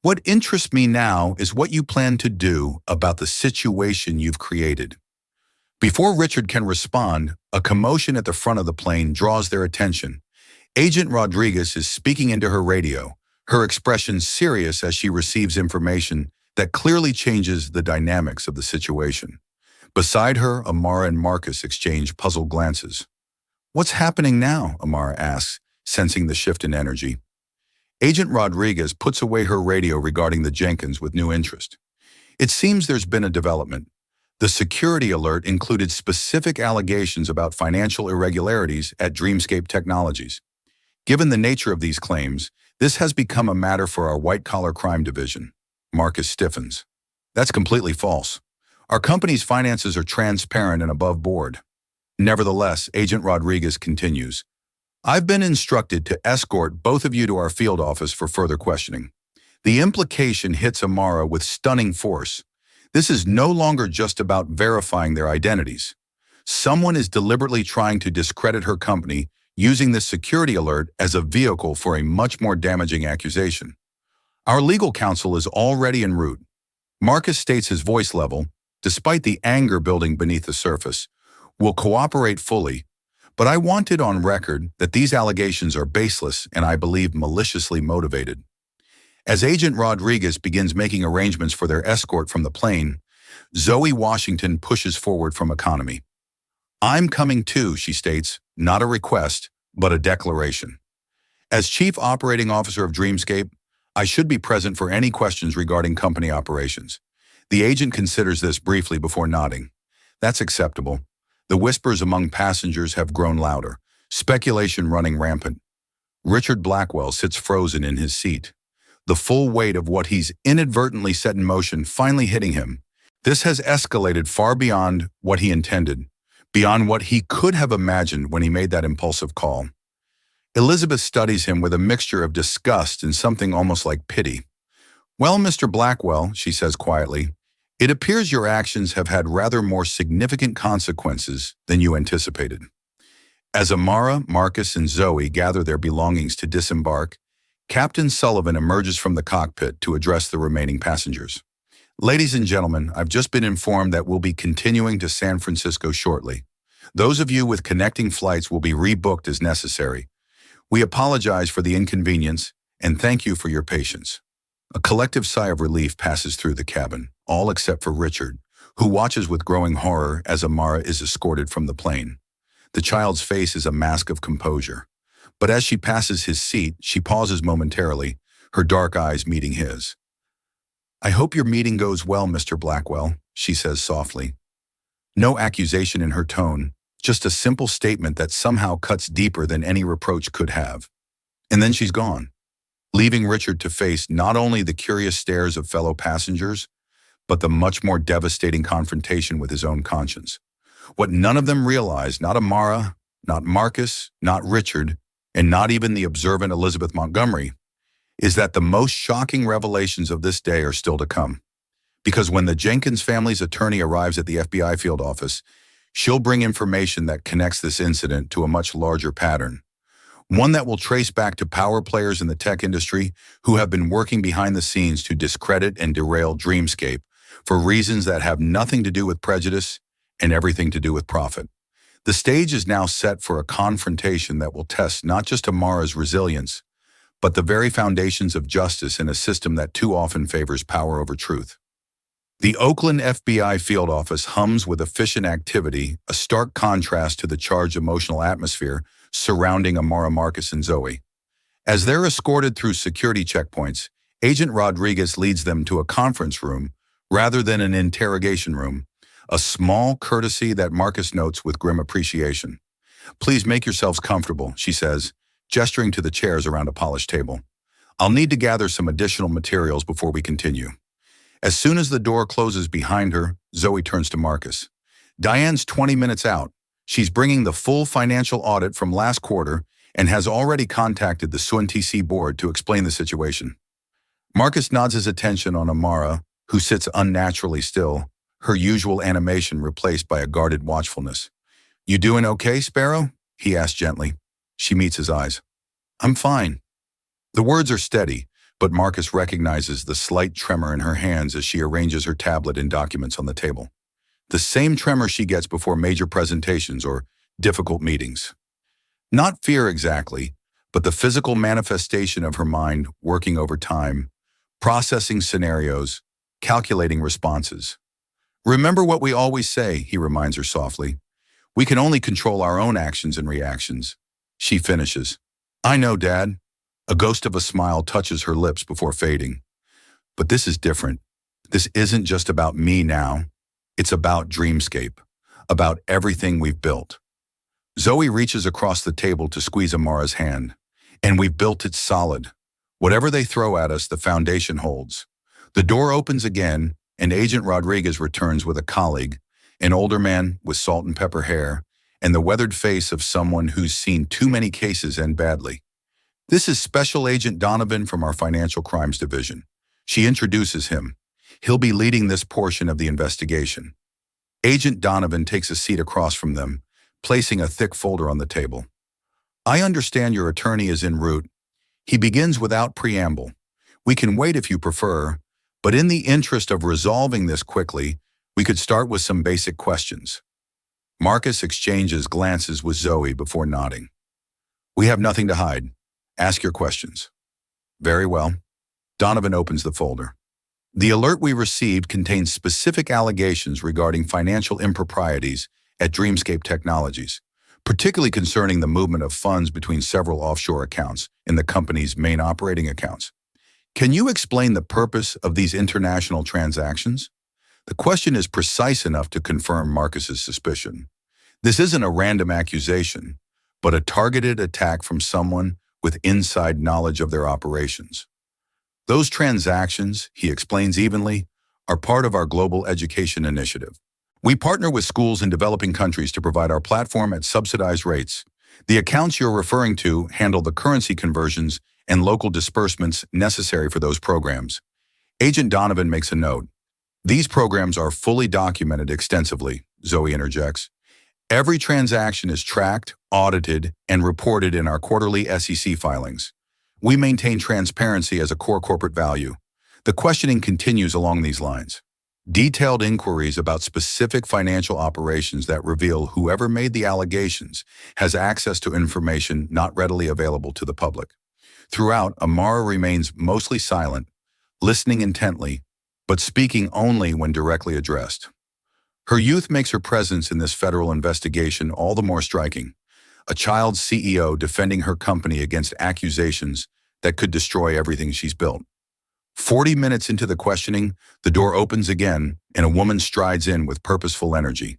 "What interests me now is what you plan to do about the situation you've created." Before Richard can respond, a commotion at the front of the plane draws their attention. Agent Rodriguez is speaking into her radio, her expression serious as she receives information that clearly changes the dynamics of the situation. Beside her, Amara and Marcus exchange puzzled glances. "What's happening now?" Amara asks, sensing the shift in energy. Agent Rodriguez puts away her radio regarding the Jenkins with new interest. "It seems there's been a development. The security alert included specific allegations about financial irregularities at Dreamscape Technologies. Given the nature of these claims, this has become a matter for our white-collar crime division." Marcus stiffens. "That's completely false. Our company's finances are transparent and above board." Nevertheless, Agent Rodriguez continues, "I've been instructed to escort both of you to our field office for further questioning." The implication hits Amara with stunning force. This is no longer just about verifying their identities. Someone is deliberately trying to discredit her company using this security alert as a vehicle for a much more damaging accusation. Our legal counsel is already en route. Marcus states his voice level, despite the anger building beneath the surface, will cooperate fully, but I want it on record that these allegations are baseless and I believe maliciously motivated. As Agent Rodriguez begins making arrangements for their escort from the plane, Zoe Washington pushes forward from economy. I'm coming too, she states, not a request, but a declaration. As Chief Operating Officer of Dreamscape, I should be present for any questions regarding company operations. The agent considers this briefly before nodding. That's acceptable. The whispers among passengers have grown louder, speculation running rampant. Richard Blackwell sits frozen in his seat, the full weight of what he's inadvertently set in motion finally hitting him. This has escalated far beyond what he intended, beyond what he could have imagined when he made that impulsive call. Elizabeth studies him with a mixture of disgust and something almost like pity. Well, Mr. Blackwell, she says quietly, it appears your actions have had rather more significant consequences than you anticipated. As Amara, Marcus, and Zoe gather their belongings to disembark, Captain Sullivan emerges from the cockpit to address the remaining passengers. Ladies and gentlemen, I've just been informed that we'll be continuing to San Francisco shortly. Those of you with connecting flights will be rebooked as necessary. We apologize for the inconvenience and thank you for your patience. A collective sigh of relief passes through the cabin, all except for Richard, who watches with growing horror as Amara is escorted from the plane. The child's face is a mask of composure, but as she passes his seat, she pauses momentarily, her dark eyes meeting his. I hope your meeting goes well, Mr. Blackwell, she says softly. No accusation in her tone, just a simple statement that somehow cuts deeper than any reproach could have. And then she's gone, leaving Richard to face not only the curious stares of fellow passengers, but the much more devastating confrontation with his own conscience. What none of them realized, not Amara, not Marcus, not Richard, and not even the observant Elizabeth Montgomery, is that the most shocking revelations of this day are still to come. Because when the Jenkins family's attorney arrives at the FBI field office, she'll bring information that connects this incident to a much larger pattern. One that will trace back to power players in the tech industry who have been working behind the scenes to discredit and derail Dreamscape for reasons that have nothing to do with prejudice and everything to do with profit. The stage is now set for a confrontation that will test not just Amara's resilience, but the very foundations of justice in a system that too often favors power over truth. The Oakland FBI field office hums with efficient activity, a stark contrast to the charged emotional atmosphere surrounding Amara, Marcus, and Zoe. As they're escorted through security checkpoints, Agent Rodriguez leads them to a conference room rather than an interrogation room, a small courtesy that Marcus notes with grim appreciation. Please make yourselves comfortable, she says, gesturing to the chairs around a polished table. I'll need to gather some additional materials before we continue. As soon as the door closes behind her, Zoe turns to Marcus. Diane's 20 minutes out. She's bringing the full financial audit from last quarter and has already contacted the SUNTC board to explain the situation. Marcus nods his attention on Amara, who sits unnaturally still, her usual animation replaced by a guarded watchfulness. You doing okay, Sparrow? He asks gently. She meets his eyes. I'm fine. The words are steady, but Marcus recognizes the slight tremor in her hands as she arranges her tablet and documents on the table. The same tremor she gets before major presentations or difficult meetings. Not fear exactly, but the physical manifestation of her mind working over time, processing scenarios, calculating responses. Remember what we always say, he reminds her softly. We can only control our own actions and reactions. She finishes. I know, Dad. A ghost of a smile touches her lips before fading. But this is different. This isn't just about me now. It's about Dreamscape, about everything we've built. Zoe reaches across the table to squeeze Amara's hand. And we've built it solid. Whatever they throw at us, the foundation holds. The door opens again, and Agent Rodriguez returns with a colleague, an older man with salt and pepper hair, and the weathered face of someone who's seen too many cases end badly. This is Special Agent Donovan from our Financial Crimes Division. She introduces him. He'll be leading this portion of the investigation. Agent Donovan takes a seat across from them, placing a thick folder on the table. I understand your attorney is en route. He begins without preamble. We can wait if you prefer, but in the interest of resolving this quickly, we could start with some basic questions. Marcus exchanges glances with Zoe before nodding. We have nothing to hide. Ask your questions. Very well. Donovan opens the folder. The alert we received contains specific allegations regarding financial improprieties at Dreamscape Technologies, particularly concerning the movement of funds between several offshore accounts in the company's main operating accounts. Can you explain the purpose of these international transactions? The question is precise enough to confirm Marcus's suspicion. This isn't a random accusation, but a targeted attack from someone with inside knowledge of their operations. Those transactions, he explains evenly, are part of our global education initiative. We partner with schools in developing countries to provide our platform at subsidized rates. The accounts you're referring to handle the currency conversions and local disbursements necessary for those programs. Agent Donovan makes a note. These programs are fully documented extensively, Zoe interjects. Every transaction is tracked, audited, and reported in our quarterly SEC filings. We maintain transparency as a core corporate value. The questioning continues along these lines. Detailed inquiries about specific financial operations that reveal whoever made the allegations has access to information not readily available to the public. Throughout, Amara remains mostly silent, listening intently, but speaking only when directly addressed. Her youth makes her presence in this federal investigation all the more striking. A child CEO defending her company against accusations that could destroy everything she's built. 40 minutes into the questioning, the door opens again and a woman strides in with purposeful energy.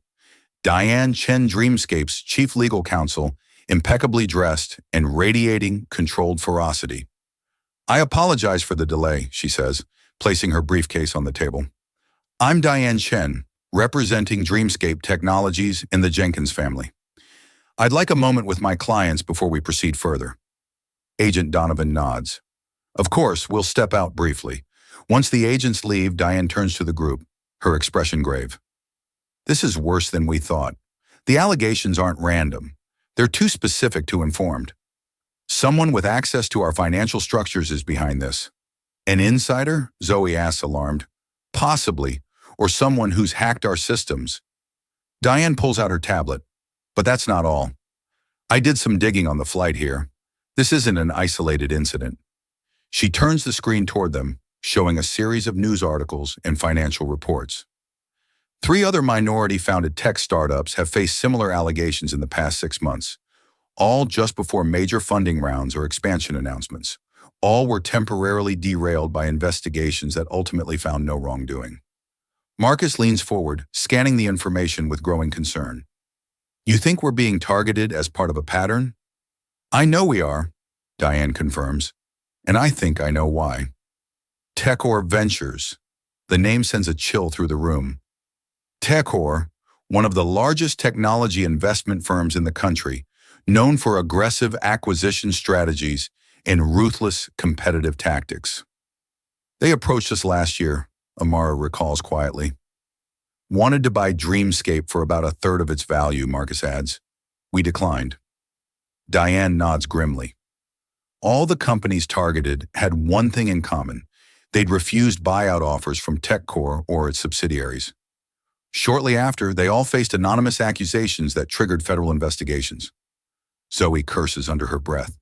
Diane Chen, Dreamscape's chief legal counsel, impeccably dressed and radiating controlled ferocity. I apologize for the delay, she says, placing her briefcase on the table. I'm Diane Chen, representing Dreamscape Technologies and the Jenkins family. I'd like a moment with my clients before we proceed further. Agent Donovan nods. Of course, we'll step out briefly. Once the agents leave, Diane turns to the group, her expression grave. This is worse than we thought. The allegations aren't random. They're too specific to informed. Someone with access to our financial structures is behind this. An insider? Zoe asks, alarmed. Possibly, or someone who's hacked our systems. Diane pulls out her tablet. But that's not all. I did some digging on the flight here. This isn't an isolated incident. She turns the screen toward them, showing a series of news articles and financial reports. 3 other minority-founded tech startups have faced similar allegations in the past 6 months, all just before major funding rounds or expansion announcements. All were temporarily derailed by investigations that ultimately found no wrongdoing. Marcus leans forward, scanning the information with growing concern. You think we're being targeted as part of a pattern? I know we are, Diane confirms, and I think I know why. Techor Ventures. The name sends a chill through the room. Techor, one of the largest technology investment firms in the country, known for aggressive acquisition strategies and ruthless competitive tactics. They approached us last year, Amara recalls quietly. Wanted to buy Dreamscape for about 1/3 of its value, Marcus adds. We declined. Diane nods grimly. All the companies targeted had one thing in common. They'd refused buyout offers from TechCore or its subsidiaries. Shortly after, they all faced anonymous accusations that triggered federal investigations. Zoe curses under her breath.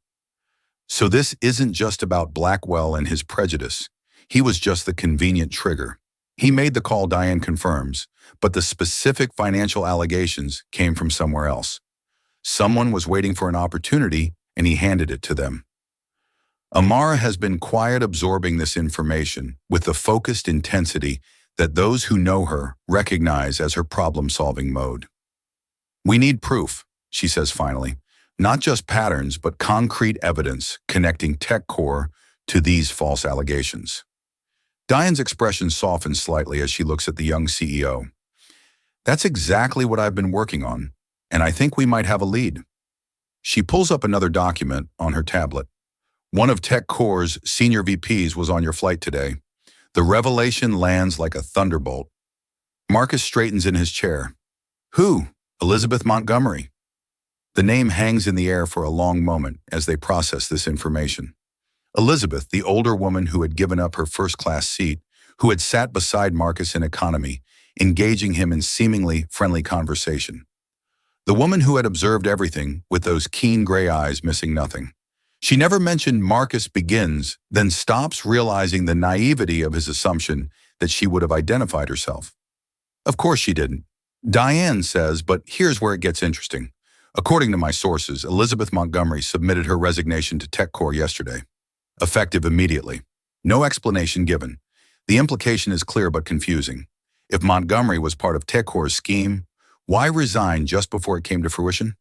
So this isn't just about Blackwell and his prejudice. He was just the convenient trigger. He made the call, Diane confirms, but the specific financial allegations came from somewhere else. Someone was waiting for an opportunity, and he handed it to them. Amara has been quiet, absorbing this information with the focused intensity that those who know her recognize as her problem-solving mode. We need proof, she says finally, not just patterns, but concrete evidence connecting TechCore to these false allegations. Diane's expression softens slightly as she looks at the young CEO. That's exactly what I've been working on, and I think we might have a lead. She pulls up another document on her tablet. One of TechCore's senior VPs was on your flight today. The revelation lands like a thunderbolt. Marcus straightens in his chair. Who? Elizabeth Montgomery. The name hangs in the air for a long moment as they process this information. Elizabeth, the older woman who had given up her first-class seat, who had sat beside Marcus in economy, engaging him in seemingly friendly conversation. The woman who had observed everything with those keen gray eyes missing nothing. She never mentioned Marcus begins, then stops, realizing the naivety of his assumption that she would have identified herself. Of course she didn't. Diane says, but here's where it gets interesting. According to my sources, Elizabeth Montgomery submitted her resignation to TechCore yesterday. Effective immediately. No explanation given. The implication is clear but confusing. If Montgomery was part of TechCore's scheme, why resign just before it came to fruition?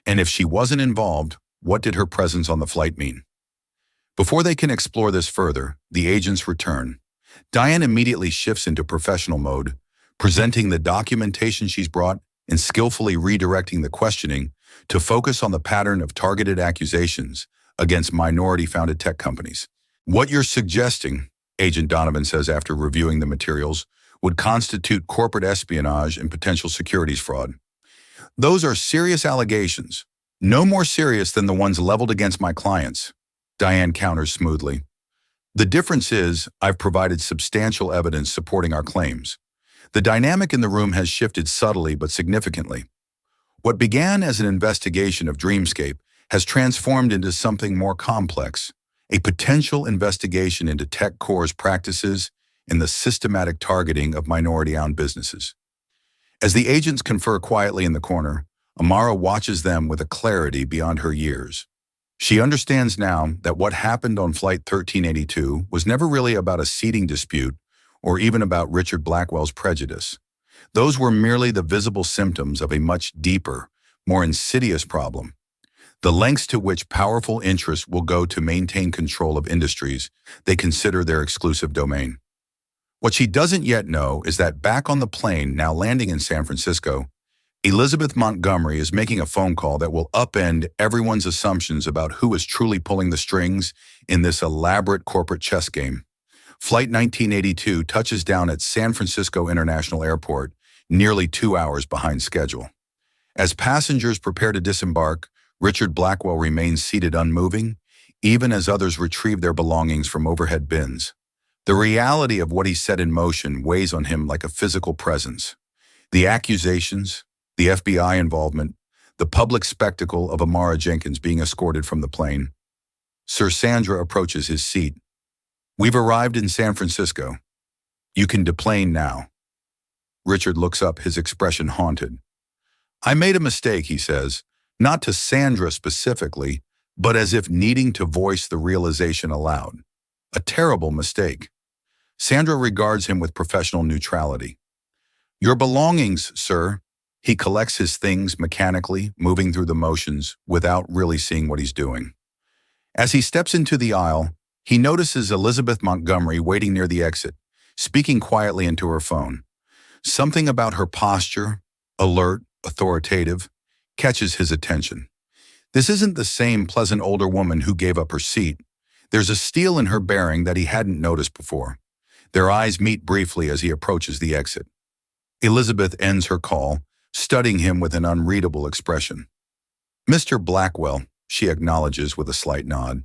And if she wasn't involved, what did her presence on the flight mean? Before they can explore this further, the agents return. Diane immediately shifts into professional mode, presenting the documentation she's brought and skillfully redirecting the questioning to focus on the pattern of targeted accusations against minority-founded tech companies. What you're suggesting, Agent Donovan says after reviewing the materials, would constitute corporate espionage and potential securities fraud. Those are serious allegations, no more serious than the ones leveled against my clients, Diane counters smoothly. The difference is I've provided substantial evidence supporting our claims. The dynamic in the room has shifted subtly but significantly. What began as an investigation of Dreamscape has transformed into something more complex, a potential investigation into TechCore's practices and the systematic targeting of minority-owned businesses. As the agents confer quietly in the corner, Amara watches them with a clarity beyond her years. She understands now that what happened on Flight 1382 was never really about a seating dispute or even about Richard Blackwell's prejudice. Those were merely the visible symptoms of a much deeper, more insidious problem. The lengths to which powerful interests will go to maintain control of industries they consider their exclusive domain. What she doesn't yet know is that back on the plane now landing in San Francisco, Elizabeth Montgomery is making a phone call that will upend everyone's assumptions about who is truly pulling the strings in this elaborate corporate chess game. Flight 1982 touches down at San Francisco International Airport, nearly 2 hours behind schedule. As passengers prepare to disembark, Richard Blackwell remains seated unmoving, even as others retrieve their belongings from overhead bins. The reality of what he set in motion weighs on him like a physical presence. The accusations, the FBI involvement, the public spectacle of Amara Jenkins being escorted from the plane. Sir Sandra approaches his seat. We've arrived in San Francisco. You can deplane now. Richard looks up, his expression haunted. I made a mistake, he says, not to Sandra specifically, but as if needing to voice the realization aloud. A terrible mistake. Sandra regards him with professional neutrality. Your belongings, sir. He collects his things mechanically, moving through the motions without really seeing what he's doing. As he steps into the aisle, he notices Elizabeth Montgomery waiting near the exit, speaking quietly into her phone. Something about her posture, alert, authoritative, catches his attention. This isn't the same pleasant older woman who gave up her seat. There's a steel in her bearing that he hadn't noticed before. Their eyes meet briefly as he approaches the exit. Elizabeth ends her call, studying him with an unreadable expression. Mr. Blackwell, she acknowledges with a slight nod.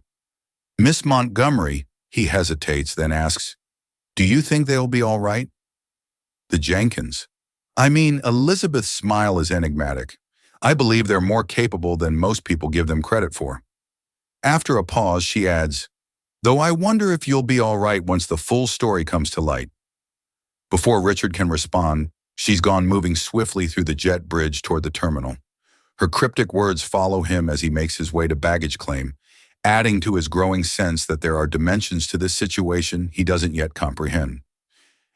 Miss Montgomery, he hesitates, then asks, do you think they'll be all right? The Jenkins. I mean, Elizabeth's smile is enigmatic. I believe they're more capable than most people give them credit for. After a pause, she adds, though I wonder if you'll be all right once the full story comes to light. Before Richard can respond, she's gone, moving swiftly through the jet bridge toward the terminal. Her cryptic words follow him as he makes his way to baggage claim, adding to his growing sense that there are dimensions to this situation he doesn't yet comprehend.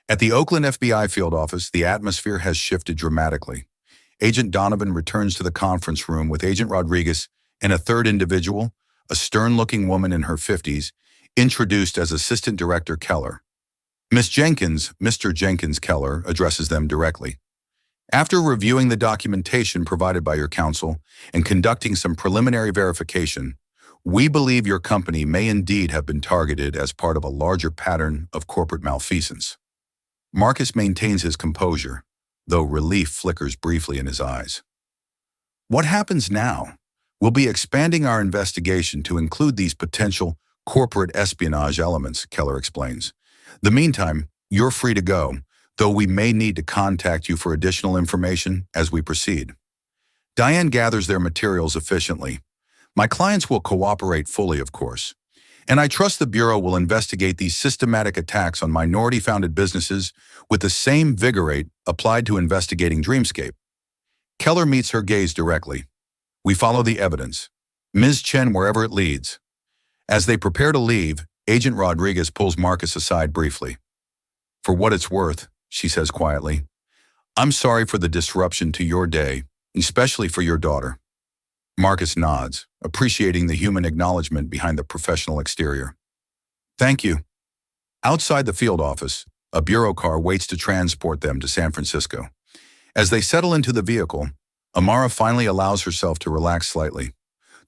At the Oakland FBI field office, the atmosphere has shifted dramatically. Agent Donovan returns to the conference room with Agent Rodriguez and a third individual, a stern-looking woman in her 50s, introduced as Assistant Director Keller. Miss Jenkins, Mr. Jenkins Keller, addresses them directly. After reviewing the documentation provided by your counsel and conducting some preliminary verification, we believe your company may indeed have been targeted as part of a larger pattern of corporate malfeasance. Marcus maintains his composure, though relief flickers briefly in his eyes. What happens now? We'll be expanding our investigation to include these potential corporate espionage elements, Keller explains. The meantime, you're free to go, though we may need to contact you for additional information as we proceed. Diane gathers their materials efficiently. My clients will cooperate fully, of course. And I trust the Bureau will investigate these systematic attacks on minority-founded businesses with the same vigor rate applied to investigating Dreamscape. Keller meets her gaze directly. We follow the evidence. Ms. Chen wherever it leads. As they prepare to leave, Agent Rodriguez pulls Marcus aside briefly. For what it's worth, she says quietly, I'm sorry for the disruption to your day, especially for your daughter. Marcus nods, appreciating the human acknowledgement behind the professional exterior. Thank you. Outside the field office, a bureau car waits to transport them to San Francisco. As they settle into the vehicle, Amara finally allows herself to relax slightly,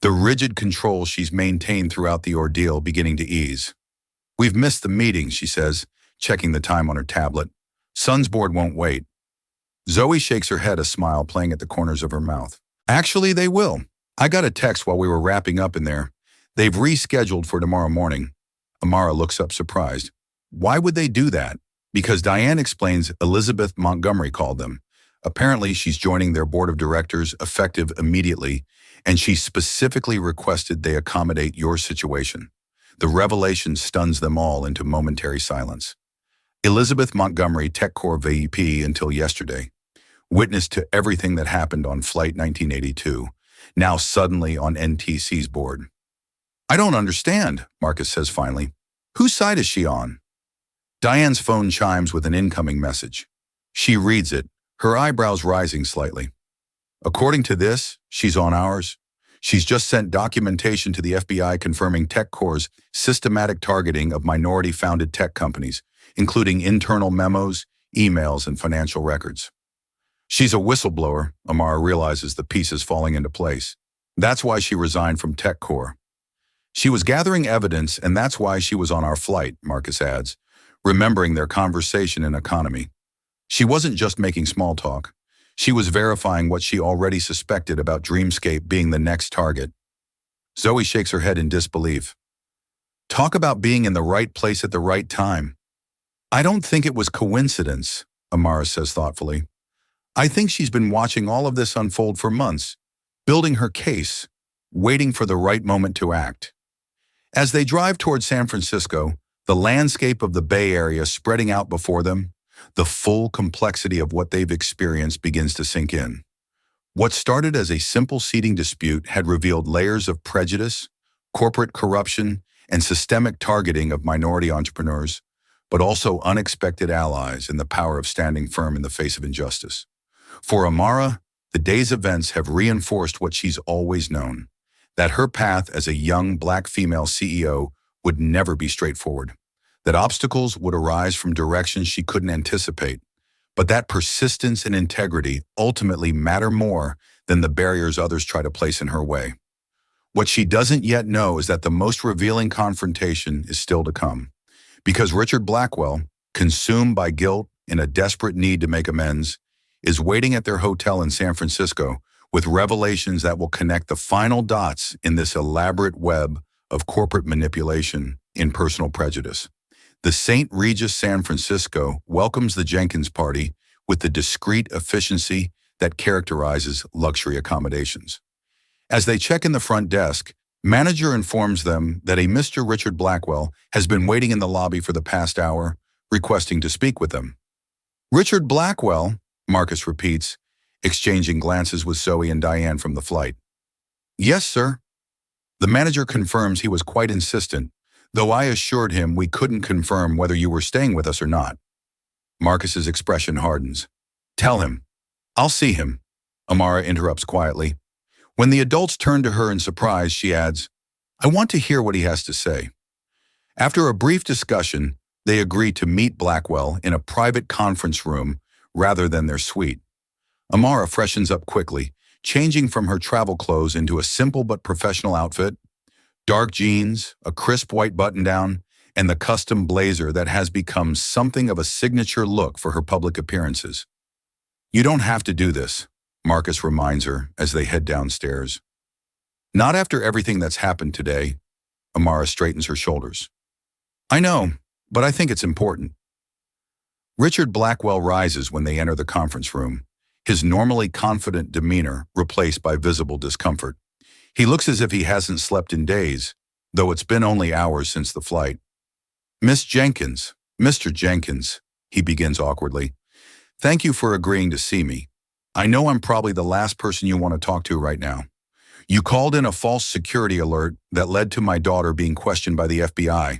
the rigid control she's maintained throughout the ordeal beginning to ease. We've missed the meeting, she says, checking the time on her tablet. Son's board won't wait. Zoe shakes her head, a smile playing at the corners of her mouth. Actually, they will. I got a text while we were wrapping up in there. They've rescheduled for tomorrow morning. Amara looks up surprised. Why would they do that? Because Diane explains Elizabeth Montgomery called them. Apparently, she's joining their board of directors effective immediately, and she specifically requested they accommodate your situation. The revelation stuns them all into momentary silence. Elizabeth Montgomery, TechCorp VP until yesterday, witness to everything that happened on Flight 1982, now suddenly on NTC's board. I don't understand, Marcus says finally. Whose side is she on? Diane's phone chimes with an incoming message. She reads it, her eyebrows rising slightly. According to this, she's on ours. She's just sent documentation to the FBI confirming TechCorp's systematic targeting of minority-founded tech companies, including internal memos, emails, and financial records. She's a whistleblower, Amara realizes the pieces falling into place. That's why she resigned from TechCorp. She was gathering evidence, and that's why she was on our flight, Marcus adds, remembering their conversation in economy. She wasn't just making small talk. She was verifying what she already suspected about Dreamscape being the next target. Zoe shakes her head in disbelief. Talk about being in the right place at the right time. I don't think it was coincidence, Amara says thoughtfully. I think she's been watching all of this unfold for months, building her case, waiting for the right moment to act. As they drive toward San Francisco, the landscape of the Bay Area spreading out before them, the full complexity of what they've experienced begins to sink in. What started as a simple seating dispute had revealed layers of prejudice, corporate corruption, and systemic targeting of minority entrepreneurs, but also unexpected allies in the power of standing firm in the face of injustice. For Amara, the day's events have reinforced what she's always known, that her path as a young Black female CEO would never be straightforward, that obstacles would arise from directions she couldn't anticipate, but that persistence and integrity ultimately matter more than the barriers others try to place in her way. What she doesn't yet know is that the most revealing confrontation is still to come, because Richard Blackwell, consumed by guilt and a desperate need to make amends, is waiting at their hotel in San Francisco with revelations that will connect the final dots in this elaborate web of corporate manipulation and personal prejudice. The St. Regis San Francisco welcomes the Jenkins party with the discreet efficiency that characterizes luxury accommodations. As they check in the front desk, manager informs them that a Mr. Richard Blackwell has been waiting in the lobby for the past hour, requesting to speak with them. Richard Blackwell, Marcus repeats, exchanging glances with Zoe and Diane from the flight. Yes, sir. The manager confirms he was quite insistent, though I assured him we couldn't confirm whether you were staying with us or not. Marcus's expression hardens. Tell him. I'll see him, Amara interrupts quietly. When the adults turn to her in surprise, she adds, I want to hear what he has to say. After a brief discussion, they agree to meet Blackwell in a private conference room rather than their suite. Amara freshens up quickly, changing from her travel clothes into a simple but professional outfit. Dark jeans, a crisp white button-down, and the custom blazer that has become something of a signature look for her public appearances. You don't have to do this, Marcus reminds her as they head downstairs. Not after everything that's happened today. Amara straightens her shoulders. I know, but I think it's important. Richard Blackwell rises when they enter the conference room, his normally confident demeanor replaced by visible discomfort. He looks as if he hasn't slept in days, though it's been only hours since the flight. Miss Jenkins, Mr. Jenkins, he begins awkwardly. Thank you for agreeing to see me. I know I'm probably the last person you want to talk to right now. You called in a false security alert that led to my daughter being questioned by the FBI,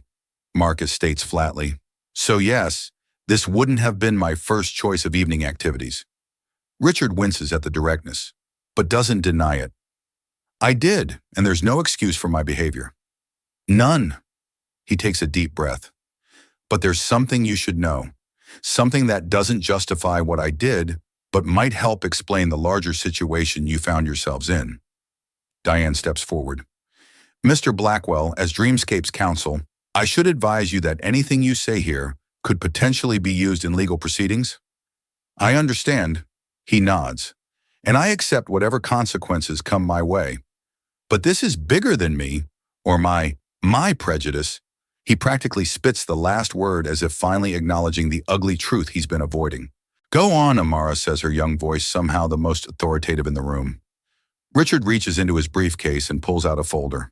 Marcus states flatly. So yes, this wouldn't have been my first choice of evening activities. Richard winces at the directness, but doesn't deny it. I did, and there's no excuse for my behavior. None. He takes a deep breath. But there's something you should know. Something that doesn't justify what I did, but might help explain the larger situation you found yourselves in. Diane steps forward. Mr. Blackwell, as Dreamscape's counsel, I should advise you that anything you say here could potentially be used in legal proceedings. I understand. He nods. And I accept whatever consequences come my way. But this is bigger than me, or my prejudice. He practically spits the last word as if finally acknowledging the ugly truth he's been avoiding. Go on, Amara, says her young voice, somehow the most authoritative in the room. Richard reaches into his briefcase and pulls out a folder.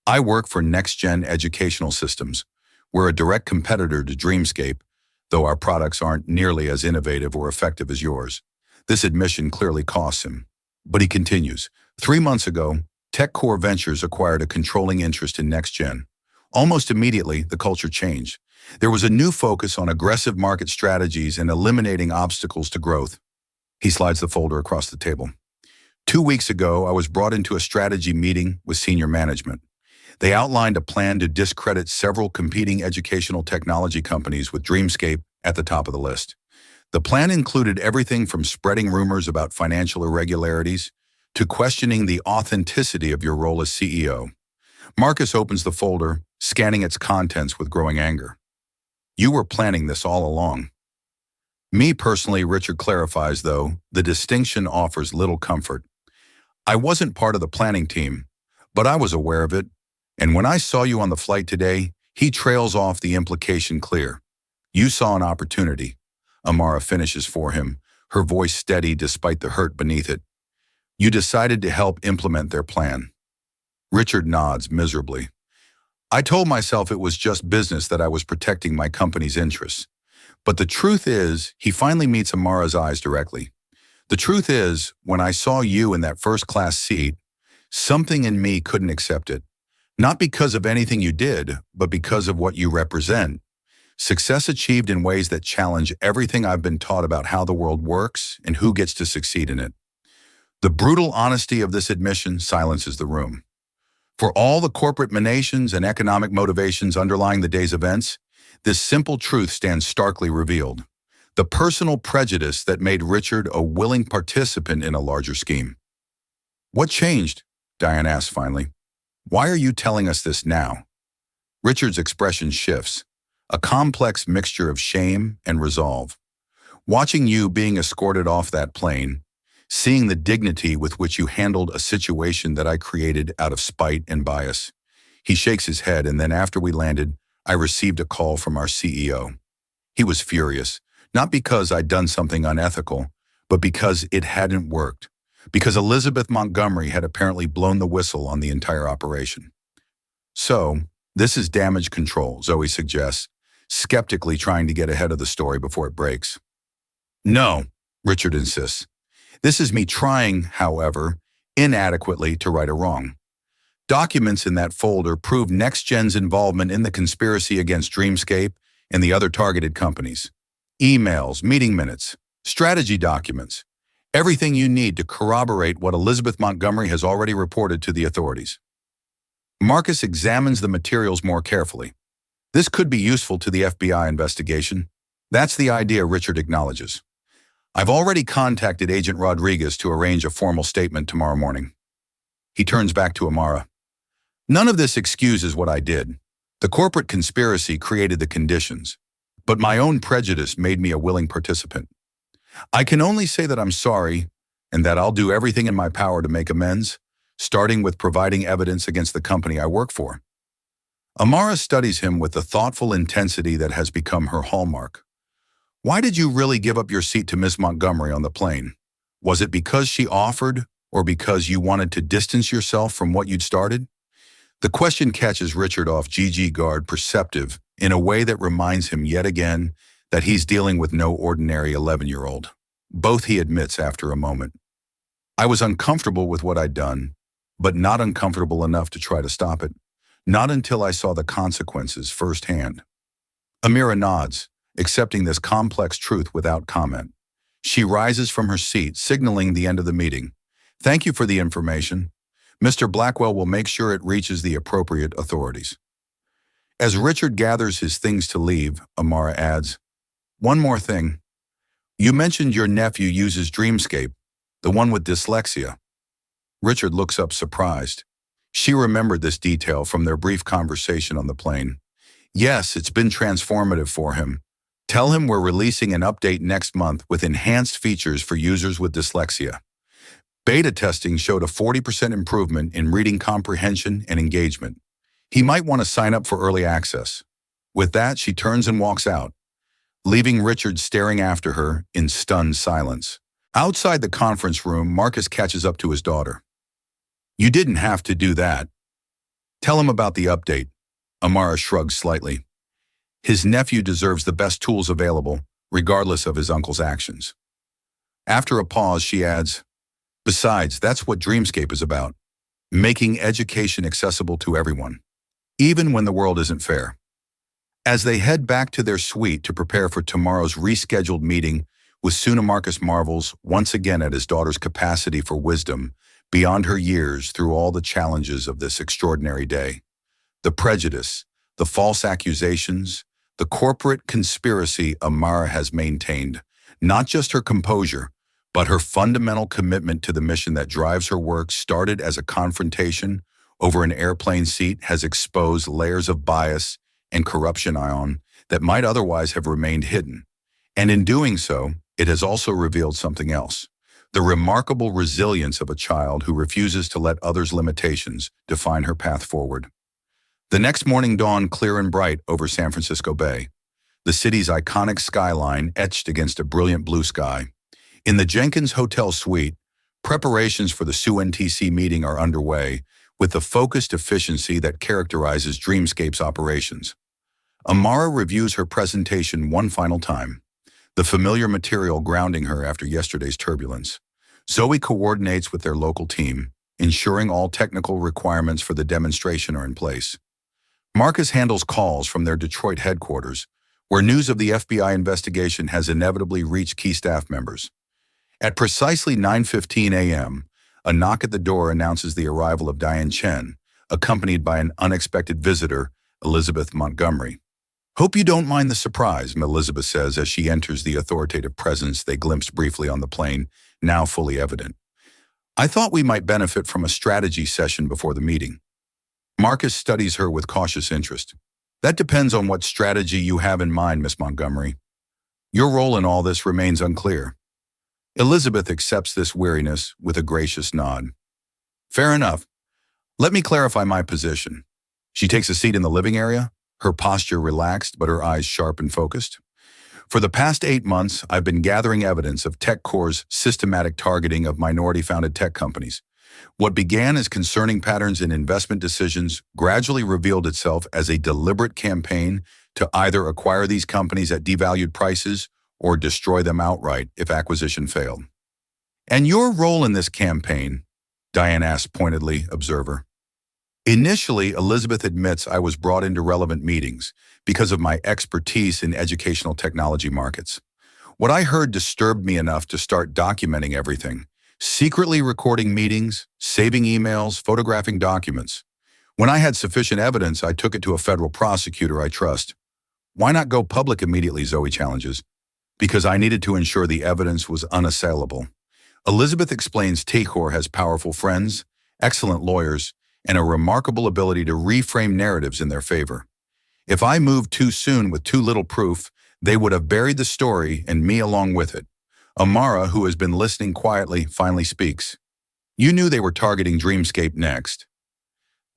I work for Next Gen Educational Systems. We're a direct competitor to Dreamscape, though our products aren't nearly as innovative or effective as yours. This admission clearly costs him. But he continues. 3 months ago, TechCore Ventures acquired a controlling interest in Next Gen. Almost immediately, the culture changed. There was a new focus on aggressive market strategies and eliminating obstacles to growth. He slides the folder across the table. 2 weeks ago, I was brought into a strategy meeting with senior management. They outlined a plan to discredit several competing educational technology companies with Dreamscape at the top of the list. The plan included everything from spreading rumors about financial irregularities to questioning the authenticity of your role as CEO. Marcus opens the folder, scanning its contents with growing anger. You were planning this all along. Me personally, Richard clarifies, though, the distinction offers little comfort. I wasn't part of the planning team, but I was aware of it, and when I saw you on the flight today, he trails off the implication clear. You saw an opportunity. Amara finishes for him, her voice steady despite the hurt beneath it. You decided to help implement their plan. Richard nods miserably. I told myself it was just business, that I was protecting my company's interests. But the truth is, he finally meets Amara's eyes directly. The truth is, when I saw you in that first-class seat, something in me couldn't accept it. Not because of anything you did, but because of what you represent. Success achieved in ways that challenge everything I've been taught about how the world works and who gets to succeed in it. The brutal honesty of this admission silences the room. For all the corporate machinations and economic motivations underlying the day's events, this simple truth stands starkly revealed. The personal prejudice that made Richard a willing participant in a larger scheme. What changed? Diane asks finally. Why are you telling us this now? Richard's expression shifts, a complex mixture of shame and resolve. Watching you being escorted off that plane, seeing the dignity with which you handled a situation that I created out of spite and bias. He shakes his head, and then after we landed, I received a call from our CEO. He was furious, not because I'd done something unethical, but because it hadn't worked. Because Elizabeth Montgomery had apparently blown the whistle on the entire operation. So, this is damage control, Zoe suggests, skeptically trying to get ahead of the story before it breaks. No, Richard insists. This is me trying, however, inadequately to right a wrong. Documents in that folder prove NextGen's involvement in the conspiracy against Dreamscape and the other targeted companies. Emails, meeting minutes, strategy documents, everything you need to corroborate what Elizabeth Montgomery has already reported to the authorities. Marcus examines the materials more carefully. This could be useful to the FBI investigation. That's the idea, Richard acknowledges. I've already contacted Agent Rodriguez to arrange a formal statement tomorrow morning. He turns back to Amara. None of this excuses what I did. The corporate conspiracy created the conditions, but my own prejudice made me a willing participant. I can only say that I'm sorry, and that I'll do everything in my power to make amends, starting with providing evidence against the company I work for. Amara studies him with the thoughtful intensity that has become her hallmark. Why did you really give up your seat to Miss Montgomery on the plane? Was it because she offered, or because you wanted to distance yourself from what you'd started? The question catches Richard off guard perceptive in a way that reminds him yet again that he's dealing with no ordinary 11-year-old. Both he admits after a moment. I was uncomfortable with what I'd done, but not uncomfortable enough to try to stop it. Not until I saw the consequences firsthand. Amira nods, accepting this complex truth without comment. She rises from her seat, signaling the end of the meeting. Thank you for the information. Mr. Blackwell will make sure it reaches the appropriate authorities. As Richard gathers his things to leave, Amara adds, one more thing. You mentioned your nephew uses Dreamscape, the one with dyslexia. Richard looks up surprised. She remembered this detail from their brief conversation on the plane. Yes, it's been transformative for him. Tell him we're releasing an update next month with enhanced features for users with dyslexia. Beta testing showed a 40% improvement in reading comprehension and engagement. He might want to sign up for early access. With that, she turns and walks out, leaving Richard staring after her in stunned silence. Outside the conference room, Marcus catches up to his daughter. You didn't have to do that. Tell him about the update. Amara shrugs slightly. His nephew deserves the best tools available, regardless of his uncle's actions. After a pause, she adds, besides, that's what Dreamscape is about. Making education accessible to everyone, even when the world isn't fair. As they head back to their suite to prepare for tomorrow's rescheduled meeting with Suna, Marcus marvels once again at his daughter's capacity for wisdom beyond her years through all the challenges of this extraordinary day. The prejudice, the false accusations, the corporate conspiracy Amara has maintained, not just her composure, but her fundamental commitment to the mission that drives her work, started as a confrontation over an airplane seat, has exposed layers of bias and corruption that might otherwise have remained hidden. And in doing so, it has also revealed something else: the remarkable resilience of a child who refuses to let others' limitations define her path forward. The next morning dawned clear and bright over San Francisco Bay, the city's iconic skyline etched against a brilliant blue sky. In the Jenkins Hotel suite, preparations for the SUNTC meeting are underway with the focused efficiency that characterizes Dreamscape's operations. Amara reviews her presentation one final time, the familiar material grounding her after yesterday's turbulence. Zoe coordinates with their local team, ensuring all technical requirements for the demonstration are in place. Marcus handles calls from their Detroit headquarters, where news of the FBI investigation has inevitably reached key staff members. At precisely 9:15 a.m., a knock at the door announces the arrival of Diane Chen, accompanied by an unexpected visitor, Elizabeth Montgomery. Hope you don't mind the surprise, Elizabeth says as she enters the authoritative presence they glimpsed briefly on the plane, now fully evident. I thought we might benefit from a strategy session before the meeting. Marcus studies her with cautious interest. That depends on what strategy you have in mind, Miss Montgomery. Your role in all this remains unclear. Elizabeth accepts this weariness with a gracious nod. Fair enough. Let me clarify my position. She takes a seat in the living area, her posture relaxed but her eyes sharp and focused. For the past 8 months, I've been gathering evidence of TechCore's systematic targeting of minority-founded tech companies. What began as concerning patterns in investment decisions gradually revealed itself as a deliberate campaign to either acquire these companies at devalued prices or destroy them outright if acquisition failed. And your role in this campaign, Diane asked pointedly, observer. Initially, Elizabeth admits I was brought into relevant meetings because of my expertise in educational technology markets. What I heard disturbed me enough to start documenting everything, secretly recording meetings, saving emails, photographing documents. When I had sufficient evidence, I took it to a federal prosecutor I trust. Why not go public immediately, Zoe challenges? Because I needed to ensure the evidence was unassailable. Elizabeth explains TechCore has powerful friends, excellent lawyers, and a remarkable ability to reframe narratives in their favor. If I moved too soon with too little proof, they would have buried the story and me along with it. Amara, who has been listening quietly, finally speaks. You knew they were targeting Dreamscape next.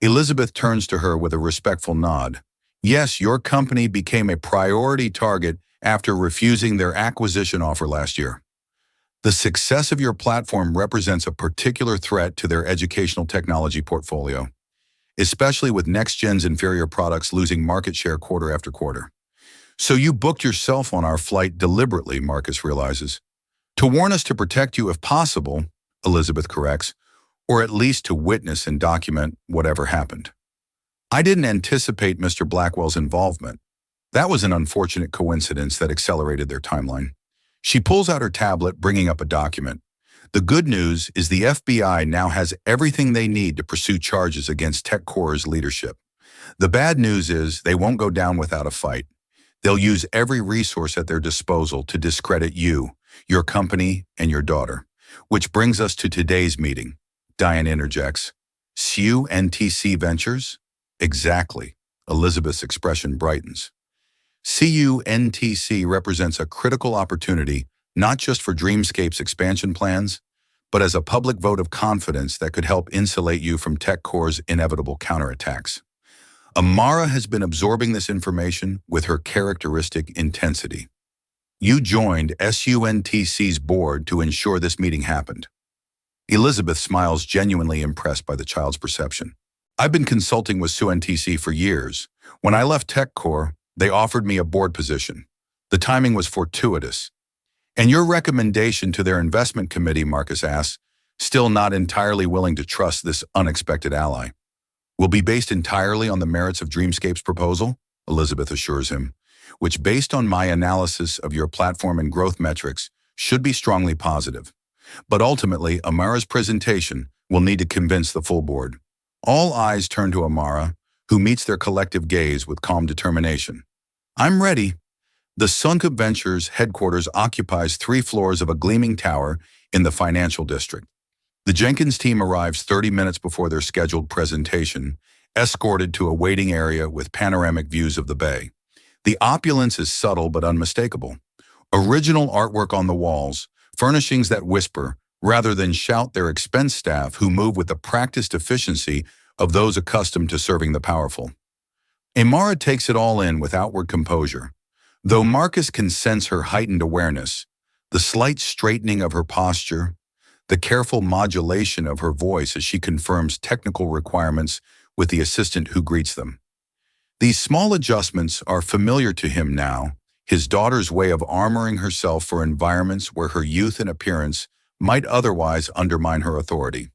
Elizabeth turns to her with a respectful nod. Yes, your company became a priority target after refusing their acquisition offer last year. The success of your platform represents a particular threat to their educational technology portfolio, especially with NextGen's inferior products losing market share quarter after quarter. So you booked yourself on our flight deliberately, Marcus realizes. To warn us to protect you if possible, Elizabeth corrects, or at least to witness and document whatever happened. I didn't anticipate Mr. Blackwell's involvement. That was an unfortunate coincidence that accelerated their timeline. She pulls out her tablet, bringing up a document. The good news is the FBI now has everything they need to pursue charges against TechCore's leadership. The bad news is they won't go down without a fight. They'll use every resource at their disposal to discredit you, your company, and your daughter. Which brings us to today's meeting. Diane interjects. CUNTC Ventures? Exactly. Elizabeth's expression brightens. CUNTC represents a critical opportunity not just for Dreamscape's expansion plans, but as a public vote of confidence that could help insulate you from TechCore's inevitable counterattacks. Amara has been absorbing this information with her characteristic intensity. You joined SUNTC's board to ensure this meeting happened. Elizabeth smiles, genuinely impressed by the child's perception. I've been consulting with SUNTC for years. When I left TechCore, they offered me a board position. The timing was fortuitous. And your recommendation to their investment committee, Marcus asks, still not entirely willing to trust this unexpected ally. Will be based entirely on the merits of Dreamscape's proposal, Elizabeth assures him, which based on my analysis of your platform and growth metrics should be strongly positive. But ultimately, Amara's presentation will need to convince the full board. All eyes turn to Amara, who meets their collective gaze with calm determination. I'm ready. The Suncup Ventures headquarters occupies 3 floors of a gleaming tower in the financial district. The Jenkins team arrives 30 minutes before their scheduled presentation, escorted to a waiting area with panoramic views of the bay. The opulence is subtle but unmistakable. Original artwork on the walls, furnishings that whisper rather than shout their expense staff who move with the practiced efficiency of those accustomed to serving the powerful. Amara takes it all in with outward composure. Though Marcus can sense her heightened awareness, the slight straightening of her posture, the careful modulation of her voice as she confirms technical requirements with the assistant who greets them. These small adjustments are familiar to him now, his daughter's way of armoring herself for environments where her youth and appearance might otherwise undermine her authority.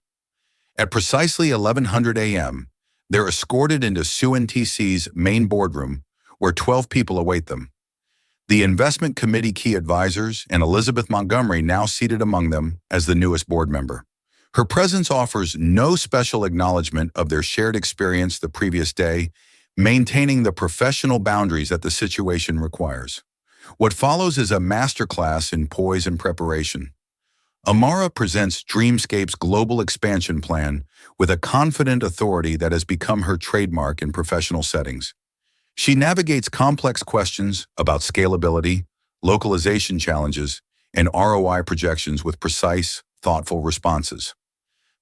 At precisely 1100 a.m., they're escorted into SUNTC's main boardroom, where 12 people await them. The investment committee key advisors and Elizabeth Montgomery now seated among them as the newest board member. Her presence offers no special acknowledgement of their shared experience the previous day, maintaining the professional boundaries that the situation requires. What follows is a masterclass in poise and preparation. Amara presents Dreamscape's global expansion plan with a confident authority that has become her trademark in professional settings. She navigates complex questions about scalability, localization challenges, and ROI projections with precise, thoughtful responses.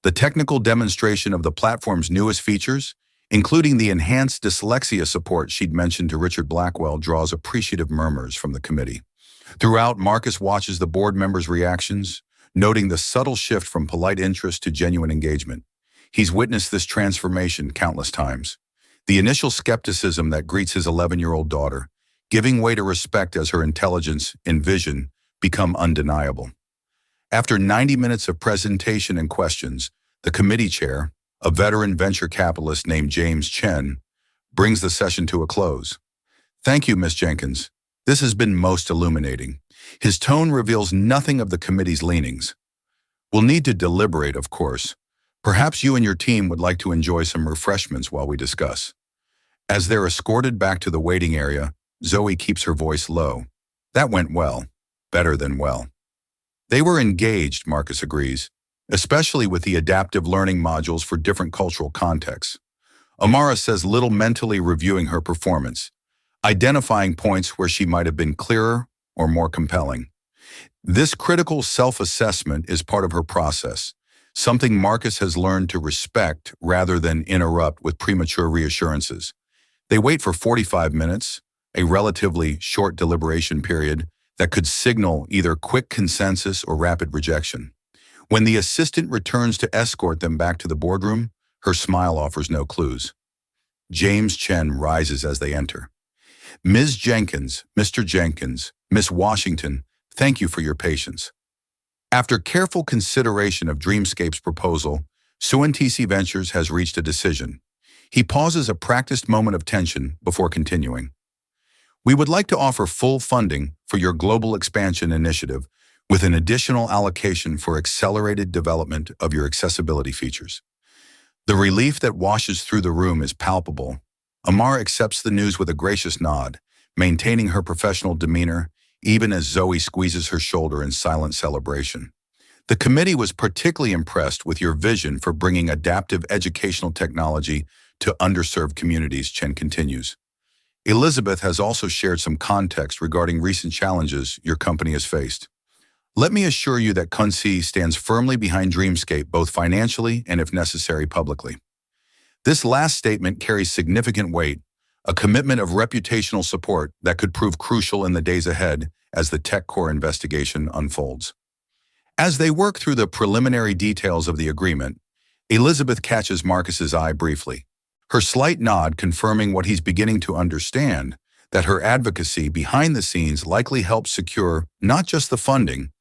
The technical demonstration of the platform's newest features, including the enhanced dyslexia support she'd mentioned to Richard Blackwell, draws appreciative murmurs from the committee. Throughout, Marcus watches the board members' reactions, noting the subtle shift from polite interest to genuine engagement. He's witnessed this transformation countless times. The initial skepticism that greets his 11-year-old daughter, giving way to respect as her intelligence and vision become undeniable. After 90 minutes of presentation and questions, the committee chair, a veteran venture capitalist named James Chen, brings the session to a close. Thank you, Ms. Jenkins. This has been most illuminating. His tone reveals nothing of the committee's leanings. We'll need to deliberate, of course. Perhaps you and your team would like to enjoy some refreshments while we discuss. As they're escorted back to the waiting area, Zoe keeps her voice low. That went well. Better than well. They were engaged, Marcus agrees, especially with the adaptive learning modules for different cultural contexts. Amara says little, mentally reviewing her performance, identifying points where she might have been clearer or more compelling. This critical self-assessment is part of her process, something Marcus has learned to respect rather than interrupt with premature reassurances. They wait for 45 minutes, a relatively short deliberation period that could signal either quick consensus or rapid rejection. When the assistant returns to escort them back to the boardroom, her smile offers no clues. James Chen rises as they enter. Ms. Jenkins, Mr. Jenkins, Miss Washington, thank you for your patience. After careful consideration of Dreamscape's proposal, Suntc Ventures has reached a decision. He pauses a practiced moment of tension before continuing. We would like to offer full funding for your global expansion initiative with an additional allocation for accelerated development of your accessibility features. The relief that washes through the room is palpable. Amara accepts the news with a gracious nod, maintaining her professional demeanor even as Zoe squeezes her shoulder in silent celebration. The committee was particularly impressed with your vision for bringing adaptive educational technology to underserved communities, Chen continues. Elizabeth has also shared some context regarding recent challenges your company has faced. Let me assure you that Kunci stands firmly behind Dreamscape both financially and, if necessary, publicly. This last statement carries significant weight, a commitment of reputational support that could prove crucial in the days ahead as the TechCore investigation unfolds. As they work through the preliminary details of the agreement, Elizabeth catches Marcus's eye briefly, her slight nod confirming what he's beginning to understand, that her advocacy behind the scenes likely helped secure not just the funding,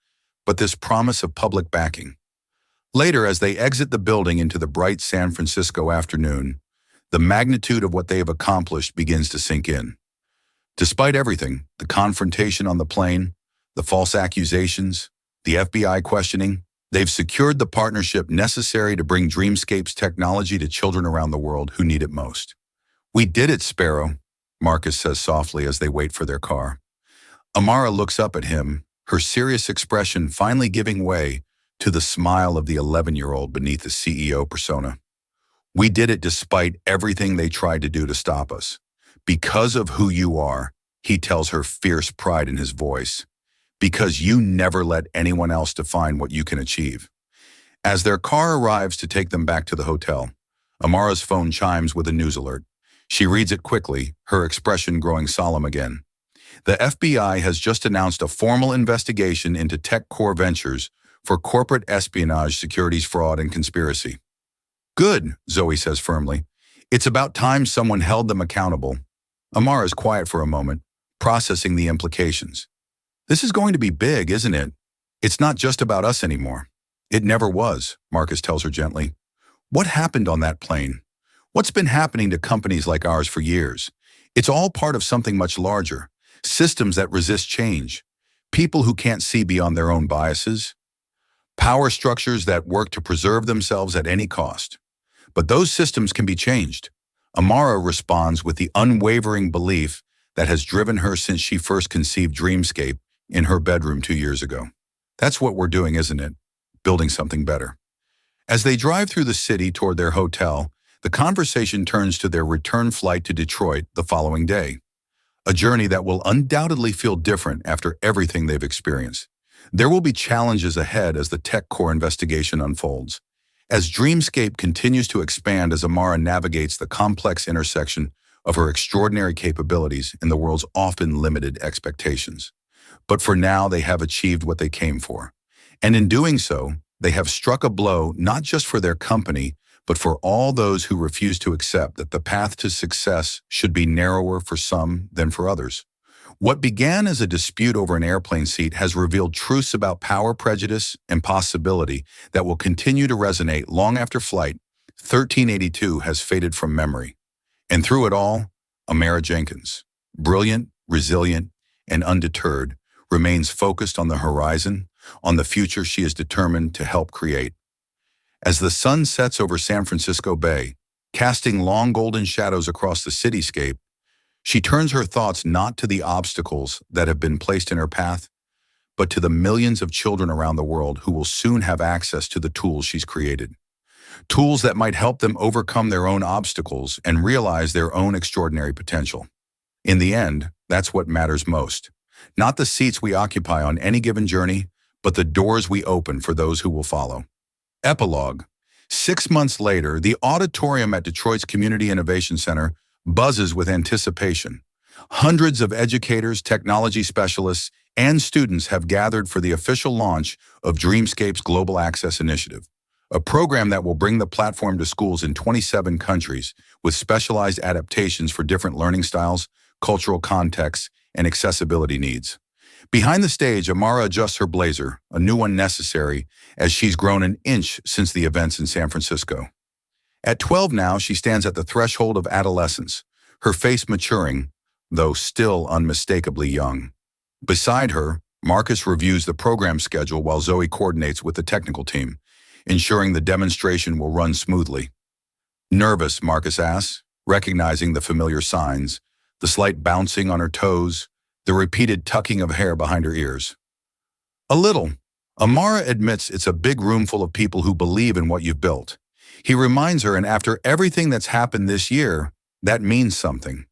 but this promise of public backing. Later, as they exit the building into the bright San Francisco afternoon, the magnitude of what they have accomplished begins to sink in. Despite everything, the confrontation on the plane, the false accusations, the FBI questioning, they've secured the partnership necessary to bring Dreamscape's technology to children around the world who need it most. We did it, Sparrow, Marcus says softly as they wait for their car. Amara looks up at him, her serious expression finally giving way to the smile of the 11-year-old beneath the CEO persona. We did it despite everything they tried to do to stop us. Because of who you are, he tells her, fierce pride in his voice. Because you never let anyone else define what you can achieve. As their car arrives to take them back to the hotel, Amara's phone chimes with a news alert. She reads it quickly, her expression growing solemn again. The FBI has just announced a formal investigation into TechCore Ventures for corporate espionage, securities fraud, and conspiracy. Good, Zoe says firmly. It's about time someone held them accountable. Amara is quiet for a moment, processing the implications. This is going to be big, isn't it? It's not just about us anymore. It never was, Marcus tells her gently. What happened on that plane? What's been happening to companies like ours for years? It's all part of something much larger. Systems that resist change. People who can't see beyond their own biases. Power structures that work to preserve themselves at any cost. But those systems can be changed. Amara responds with the unwavering belief that has driven her since she first conceived Dreamscape in her bedroom 2 years ago. That's what we're doing, isn't it? Building something better. As they drive through the city toward their hotel, the conversation turns to their return flight to Detroit the following day. A journey that will undoubtedly feel different after everything they've experienced. There will be challenges ahead as the TechCore investigation unfolds. As Dreamscape continues to expand as Amara navigates the complex intersection of her extraordinary capabilities and the world's often limited expectations. But for now, they have achieved what they came for. And in doing so, they have struck a blow not just for their company, but for all those who refuse to accept that the path to success should be narrower for some than for others. What began as a dispute over an airplane seat has revealed truths about power, prejudice, and possibility that will continue to resonate long after Flight 1382 has faded from memory. And through it all, Amara Jenkins, brilliant, resilient, and undeterred, remains focused on the horizon, on the future she is determined to help create. As the sun sets over San Francisco Bay, casting long golden shadows across the cityscape, she turns her thoughts not to the obstacles that have been placed in her path, but to the millions of children around the world who will soon have access to the tools she's created. Tools that might help them overcome their own obstacles and realize their own extraordinary potential. In the end, that's what matters most. Not the seats we occupy on any given journey, but the doors we open for those who will follow. Epilogue. 6 months later, the auditorium at Detroit's Community Innovation Center buzzes with anticipation. Hundreds of educators, technology specialists, and students have gathered for the official launch of Dreamscape's Global Access Initiative, a program that will bring the platform to schools in 27 countries with specialized adaptations for different learning styles, cultural contexts, and accessibility needs. Behind the stage, Amara adjusts her blazer, a new one necessary, as she's grown an inch since the events in San Francisco. At 12 now, she stands at the threshold of adolescence, her face maturing, though still unmistakably young. Beside her, Marcus reviews the program schedule while Zoe coordinates with the technical team, ensuring the demonstration will run smoothly. Nervous, Marcus asks, recognizing the familiar signs, the slight bouncing on her toes, the repeated tucking of hair behind her ears. A little. Amara admits it's a big room full of people who believe in what you've built. He reminds her, and after everything that's happened this year, that means something.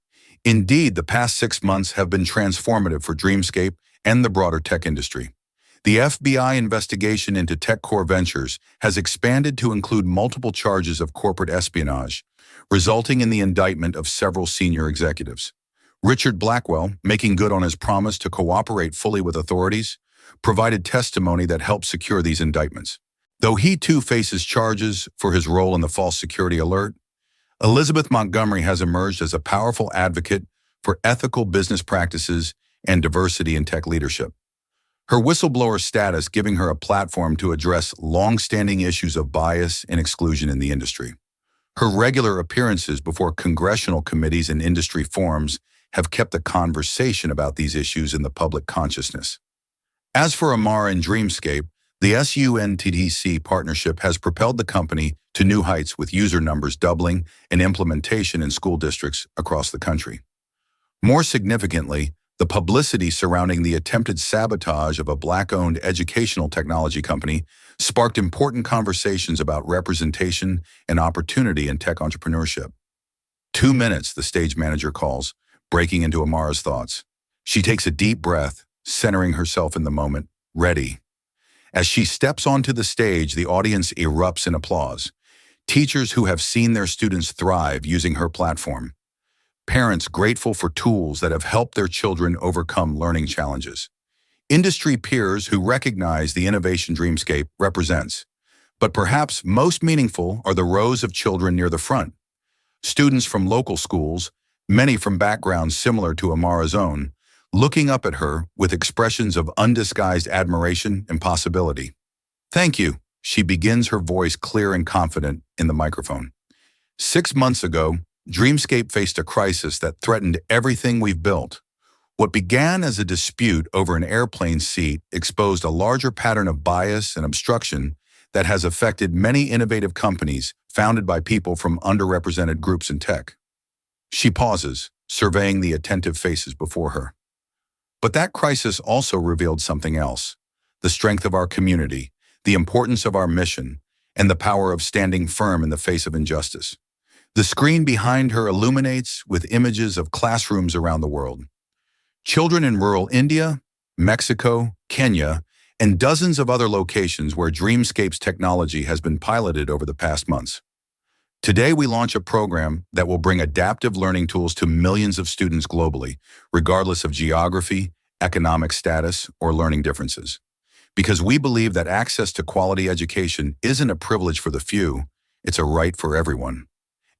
Indeed, the past 6 months have been transformative for Dreamscape and the broader tech industry. The FBI investigation into TechCore Ventures has expanded to include multiple charges of corporate espionage, resulting in the indictment of several senior executives. Richard Blackwell, making good on his promise to cooperate fully with authorities, provided testimony that helped secure these indictments. Though he too faces charges for his role in the false security alert, Elizabeth Montgomery has emerged as a powerful advocate for ethical business practices and diversity in tech leadership. Her whistleblower status giving her a platform to address long-standing issues of bias and exclusion in the industry. Her regular appearances before congressional committees and industry forums have kept the conversation about these issues in the public consciousness. As for Amara and Dreamscape, the SUNTDC partnership has propelled the company to new heights with user numbers doubling and implementation in school districts across the country. More significantly, the publicity surrounding the attempted sabotage of a Black-owned educational technology company sparked important conversations about representation and opportunity in tech entrepreneurship. 2 minutes, the stage manager calls, breaking into Amara's thoughts. She takes a deep breath, centering herself in the moment, ready. As she steps onto the stage, the audience erupts in applause. Teachers who have seen their students thrive using her platform. Parents grateful for tools that have helped their children overcome learning challenges. Industry peers who recognize the innovation Dreamscape represents. But perhaps most meaningful are the rows of children near the front. Students from local schools, many from backgrounds similar to Amara's own, looking up at her with expressions of undisguised admiration and possibility. Thank you, she begins, her voice clear and confident in the microphone. 6 months ago, Dreamscape faced a crisis that threatened everything we've built. What began as a dispute over an airplane seat exposed a larger pattern of bias and obstruction that has affected many innovative companies founded by people from underrepresented groups in tech. She pauses, surveying the attentive faces before her. But that crisis also revealed something else: the strength of our community, the importance of our mission, and the power of standing firm in the face of injustice. The screen behind her illuminates with images of classrooms around the world. Children in rural India, Mexico, Kenya, and dozens of other locations where Dreamscape's technology has been piloted over the past months. Today, we launch a program that will bring adaptive learning tools to millions of students globally, regardless of geography, economic status, or learning differences. Because we believe that access to quality education isn't a privilege for the few, it's a right for everyone.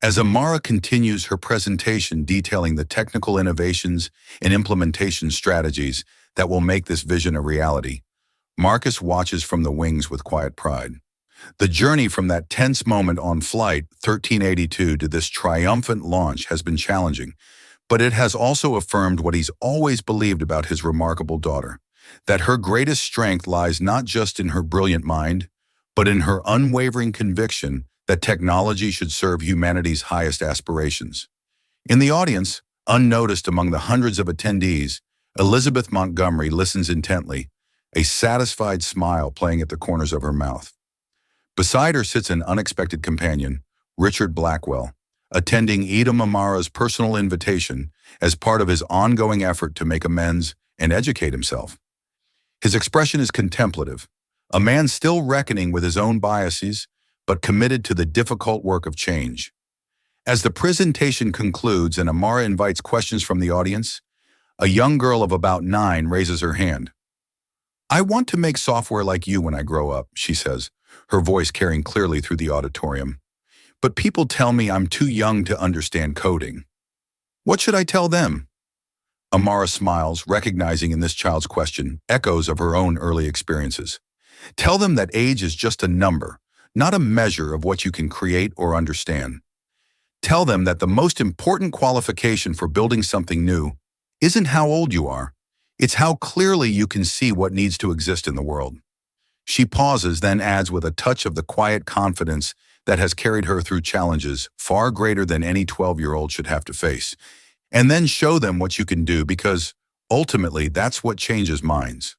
As Amara continues her presentation detailing the technical innovations and implementation strategies that will make this vision a reality, Marcus watches from the wings with quiet pride. The journey from that tense moment on Flight 1382 to this triumphant launch has been challenging, but it has also affirmed what he's always believed about his remarkable daughter, that her greatest strength lies not just in her brilliant mind, but in her unwavering conviction that technology should serve humanity's highest aspirations. In the audience, unnoticed among the hundreds of attendees, Elizabeth Montgomery listens intently, a satisfied smile playing at the corners of her mouth. Beside her sits an unexpected companion, Richard Blackwell, attending Amara's personal invitation as part of his ongoing effort to make amends and educate himself. His expression is contemplative, a man still reckoning with his own biases, but committed to the difficult work of change. As the presentation concludes and Amara invites questions from the audience, a young girl of about 9 raises her hand. "I want to make software like you when I grow up," she says, her voice carrying clearly through the auditorium. "But people tell me I'm too young to understand coding. What should I tell them?" Amara smiles, recognizing in this child's question echoes of her own early experiences. "Tell them that age is just a number, not a measure of what you can create or understand. Tell them that the most important qualification for building something new isn't how old you are, it's how clearly you can see what needs to exist in the world." She pauses, then adds with a touch of the quiet confidence that has carried her through challenges far greater than any 12-year-old should have to face. "And then show them what you can do, because ultimately that's what changes minds.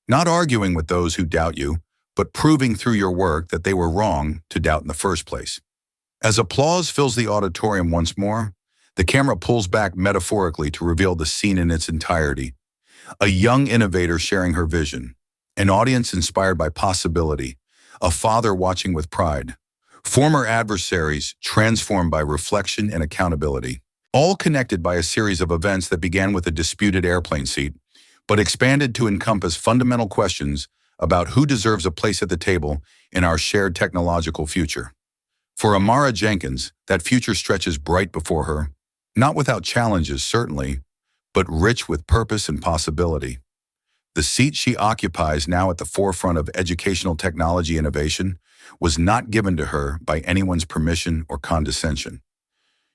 Not arguing with those who doubt you, but proving through your work that they were wrong to doubt in the first place." As applause fills the auditorium once more, the camera pulls back metaphorically to reveal the scene in its entirety. A young innovator sharing her vision, an audience inspired by possibility, a father watching with pride, former adversaries transformed by reflection and accountability, all connected by a series of events that began with a disputed airplane seat, but expanded to encompass fundamental questions about who deserves a place at the table in our shared technological future. For Amara Jenkins, that future stretches bright before her, not without challenges, certainly, but rich with purpose and possibility. The seat she occupies now at the forefront of educational technology innovation was not given to her by anyone's permission or condescension.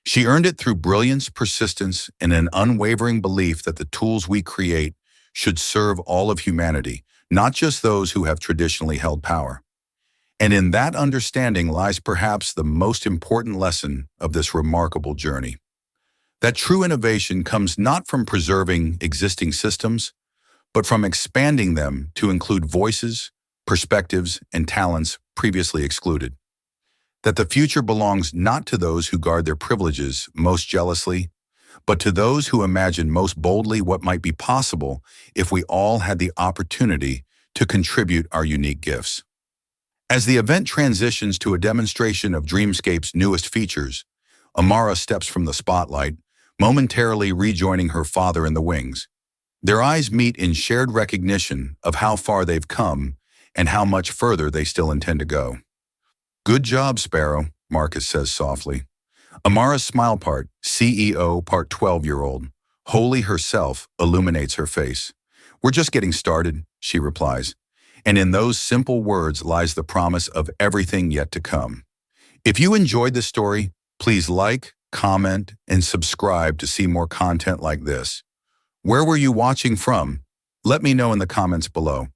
She earned it through brilliance, persistence, and an unwavering belief that the tools we create should serve all of humanity, not just those who have traditionally held power. And in that understanding lies perhaps the most important lesson of this remarkable journey. That true innovation comes not from preserving existing systems, but from expanding them to include voices, perspectives, and talents previously excluded. That the future belongs not to those who guard their privileges most jealously, but to those who imagine most boldly what might be possible if we all had the opportunity to contribute our unique gifts. As the event transitions to a demonstration of Dreamscape's newest features, Amara steps from the spotlight, momentarily rejoining her father in the wings. Their eyes meet in shared recognition of how far they've come and how much further they still intend to go. "Good job, Sparrow," Marcus says softly. Amara's smile part, CEO part 12-year-old, wholly herself, illuminates her face. "We're just getting started," she replies. And in those simple words lies the promise of everything yet to come. If you enjoyed this story, please like, comment, and subscribe to see more content like this. Where were you watching from? Let me know in the comments below.